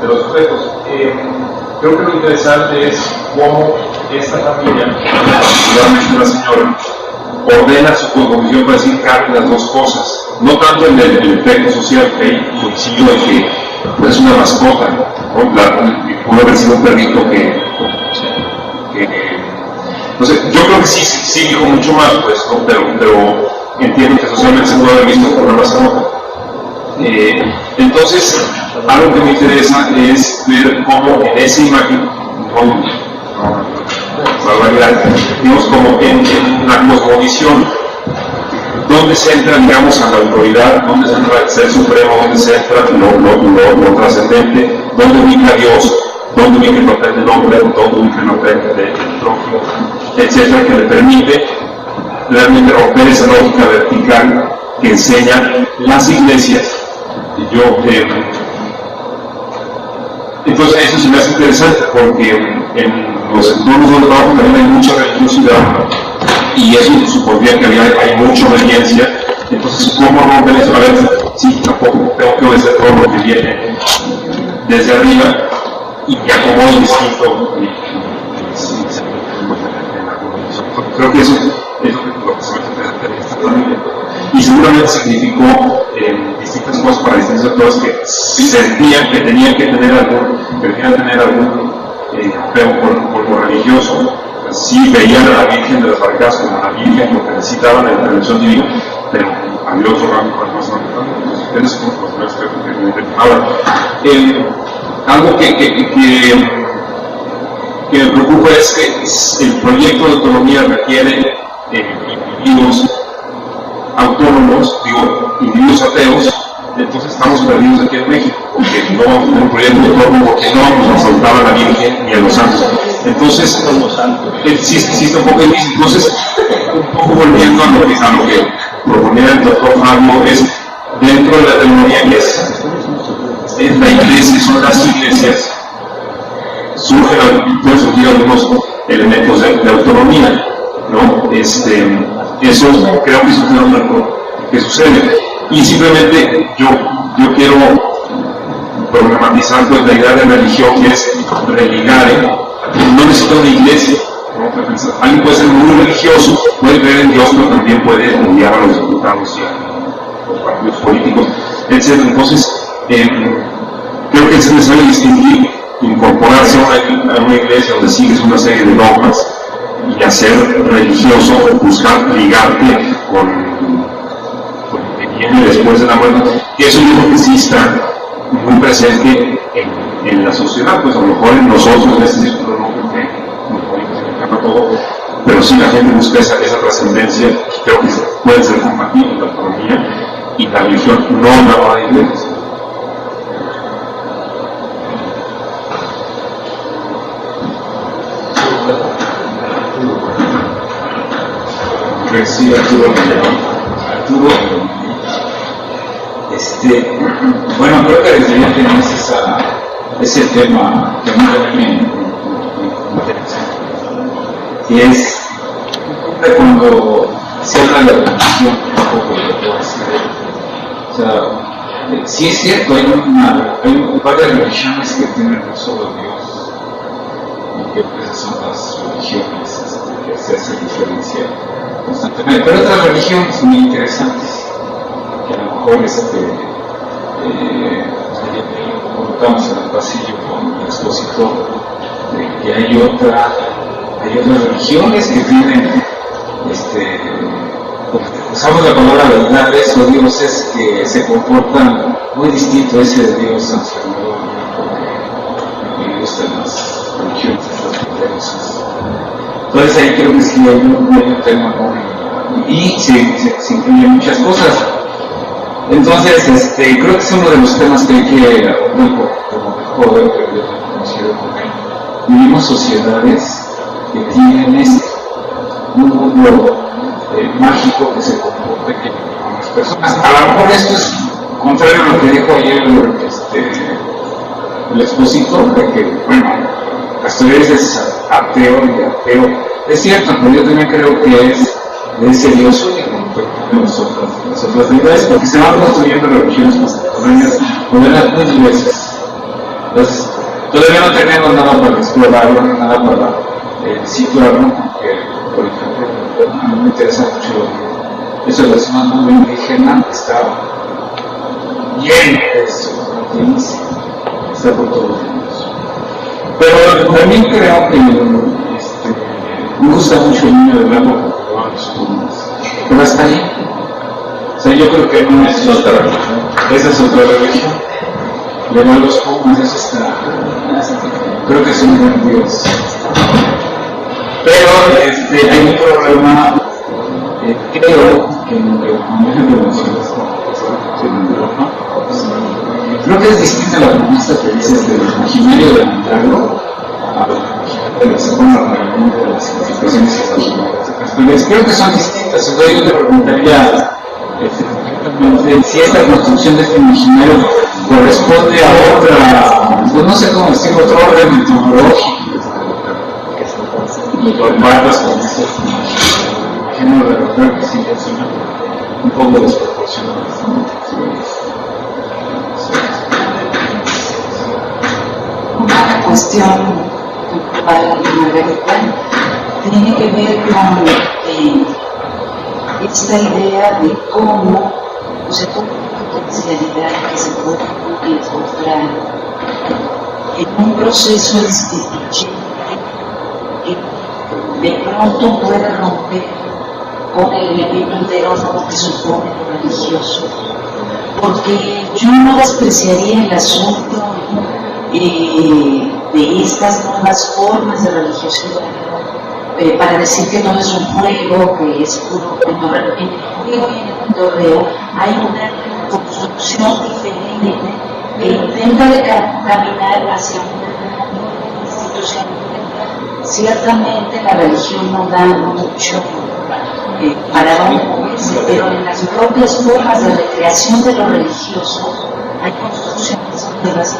de los sujetos. Creo que lo interesante es cómo esta familia, particularmente una señora, ordena su cosmovisión para decir que las dos cosas. No tanto en el efecto social, que ahí coincido en que es una mascota, ¿no? Pudo haber sido un perrito que no sé, yo creo que sí dijo mucho más, pues, ¿no? pero entiendo que socialmente se puede haber visto como una mascota. Entonces, algo que me interesa es ver cómo en esa imagen, digamos, como en la cosmovisión, dónde se entra, digamos, a la autoridad, dónde se entra el ser supremo, dónde se entra lo trascendente, dónde ubica a Dios, dónde ubica el papel del hombre, dónde ubica el papel del prójimo, etcétera, que le permite realmente romper esa lógica vertical que enseñan las iglesias. Entonces eso se me hace interesante porque en los entornos donde trabajo también hay mucha religiosidad y eso supondría que hay mucha obediencia. Entonces, ¿cómo romper eso? A ver, sí, tampoco tengo que obedecer todo lo que viene desde arriba y me acomodo distinto. Creo que eso es lo que se me hace interesante en esta familia. Y seguramente significó distintas cosas para distintos actores que sentían que tenían que tener algún apego por lo religioso. Sí veían a la Virgen de las Barricas como a la Virgen, lo que necesitaban la intervención divina, pero había otro ramo más entonces ahora, algo que me preocupa es que el proyecto de autonomía requiere individuos autónomos, individuos ateos. Entonces estamos perdidos aquí en México, porque no un proyecto autónomo, porque no nos faltaba a la Virgen ni a los santos. Entonces, sí está un poco difícil. Entonces, un poco volviendo a lo que proponía el doctor Fabio, es dentro de la teoría que es la iglesia, son las iglesias, pueden surgir algunos elementos de autonomía, ¿no? Eso creo que es un fenómeno que sucede. Y simplemente yo quiero problematizar pues la idea de religión, que es religare. No necesita una iglesia, ¿no? Alguien puede ser muy religioso, puede creer en Dios, pero también puede odiar a los diputados y a los partidos políticos, etc. Entonces, creo que es necesario distinguir, incorporarse a una iglesia donde sigues una serie de dogmas y hacer religioso, buscar ligarte con viene después de la muerte, que eso yo creo que sí está muy presente en la sociedad, pues a lo mejor en nosotros en este círculo no creo que se escapa todo, pero sí la gente busca esa trascendencia. Creo que puede ser compatible la autonomía y la religión, no la de iglesias. Sí, Arturo, bueno, creo que desde ya tenemos ese tema que a mí también me interesa, y es cuando se habla de la religión, un poco de todo así. O sea, sí es cierto, hay un par de religiones que tienen un solo Dios, y que pues son las religiones que se hace diferencia constantemente, pero otras religiones muy interesantes, que a lo mejor comentamos en el pasillo con el expositor, de que hay otras religiones que tienen usamos la palabra verdades o dioses que se comportan muy distinto a ese Dios sancionador, porque me gustan las religiones, las dioses. Entonces ahí creo que sí hay un tema, ¿no? Y se incluyen muchas cosas. Entonces, creo que es uno de los temas que hay que abordar como joven, pero yo también considero que vivimos sociedades que tienen un mundo mágico que se comporte con las personas. A lo mejor esto es contrario a lo que dijo ayer el expositor, de que, bueno, Castoriadis es ateo y ateo. Es cierto, pero yo también creo que es de ese Dios único, las otras deidades, porque se van construyendo religiones modernas muy diversas. Entonces, todavía no tenemos nada para explorarlo, nada para situarlo, porque, por ejemplo, a mí me interesa mucho eso de la zona mundo indígena, está lleno de eso, está por todos lados. Pero también creo que me gusta mucho el niño del agua porque le van los pumas, pero hasta ahí. O sea, yo creo que no es otra religión, esa es otra religión. Le van los pumas, eso está. Creo que es un buen Dios. Pero hay un problema, creo que en creo que es distinta la propuesta que dices del imaginario del milagro a la imaginario de la segunda reunión de las significaciones imaginarias. Creo que son distintas. Entonces yo te preguntaría si esta construcción de este imaginario corresponde a otra, pues no sé cómo decirlo, otro orden metodológico y compartas con este imaginario de verdad que sí es un poco desproporcionado. Una cuestión para Margarita tiene que ver con esta idea de cómo, o sea, toda la potencialidad que se puede encontrar en un proceso institucional que de pronto puede romper con el elemento enterónomo que supone lo religioso, porque yo no despreciaría el asunto de estas nuevas formas de religiosidad para decir que todo es un juego, que es puro cotorreo. En el juego y en el cotorreo hay una construcción diferente que intenta caminar hacia una institución. Ciertamente la religión no da mucho para dónde moverse, pero en las propias formas de recreación de lo religioso hay construcciones nuevas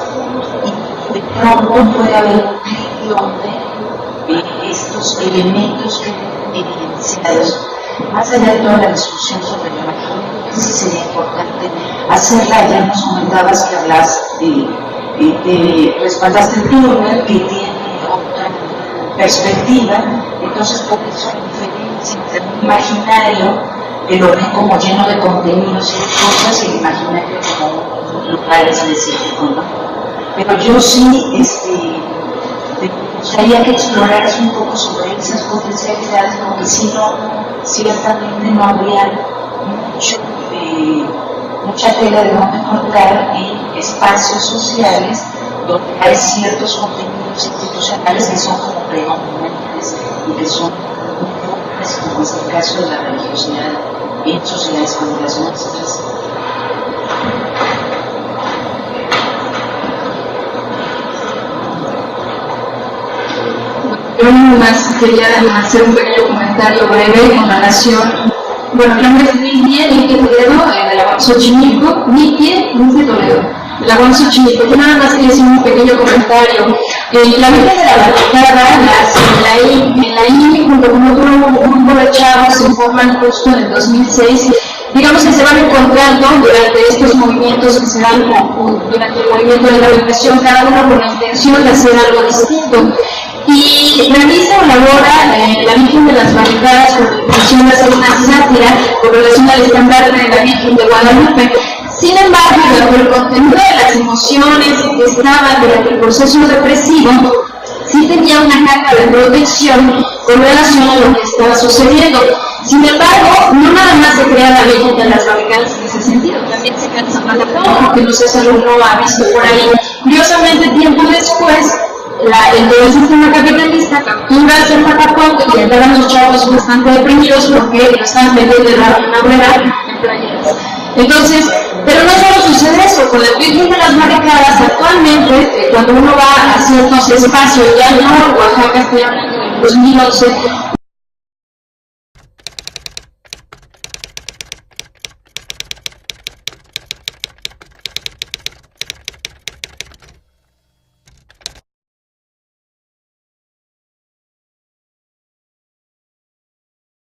y de pronto puede haber un clic donde estos elementos que evidenciados, más allá de toda la discusión sobre la religión, que sí sería importante hacerla. Ya nos comentabas que hablas respaldaste el Turner, que tiene otra perspectiva, entonces por eso hay diferencia entre un imaginario que lo ven como lleno de contenidos y de cosas y el imaginario como un lugar específico, ¿no? Pero yo sí me gustaría que exploraras un poco sobre esas potencialidades, porque si no, ciertamente no habría mucha tela de donde cortar en espacios sociales donde hay ciertos contenidos institucionales que son como predominantes y que son muy fuertes, como es el caso de la religiosidad en sociedades como las nuestras. Yo más quería hacer un pequeño comentario breve con relación. Bueno, mi nombre es Nitie Toledo, de la UAM Xochimilco. Nitie Toledo, de la UAM Xochimilco. Yo nada más quería hacer un pequeño comentario. La Virgen de la Barricada en la INI, junto con otro grupo de chavos, se forman justo en el 2006. Digamos que se van encontrando durante estos movimientos que se dan durante el movimiento de la educación, cada uno con la intención de hacer algo distinto. Y realiza o elabora la Virgen de las Barricadas con la intención de hacer una sátira con relación al estandarte de la Virgen de Guadalupe. Sin embargo, bajo el contenido de las emociones que estaban durante el proceso represivo, sí tenía una carga de protección con relación a lo que estaba sucediendo. Sin embargo, no nada más se crea la ley de las barricadas en ese sentido, también se crea San Mateo, que no sé si alguno ha visto por ahí. Curiosamente, tiempo después, el sistema capitalista captura el Zapacón y andaban los chavos bastante deprimidos porque lo estaban vendiendo de la obrera en playeras. Entonces, pero no solo sucede eso, con el virgen de las barricadas actualmente, cuando uno va a ciertos espacios, ya no, Oaxaca, estoy hablando del 2011,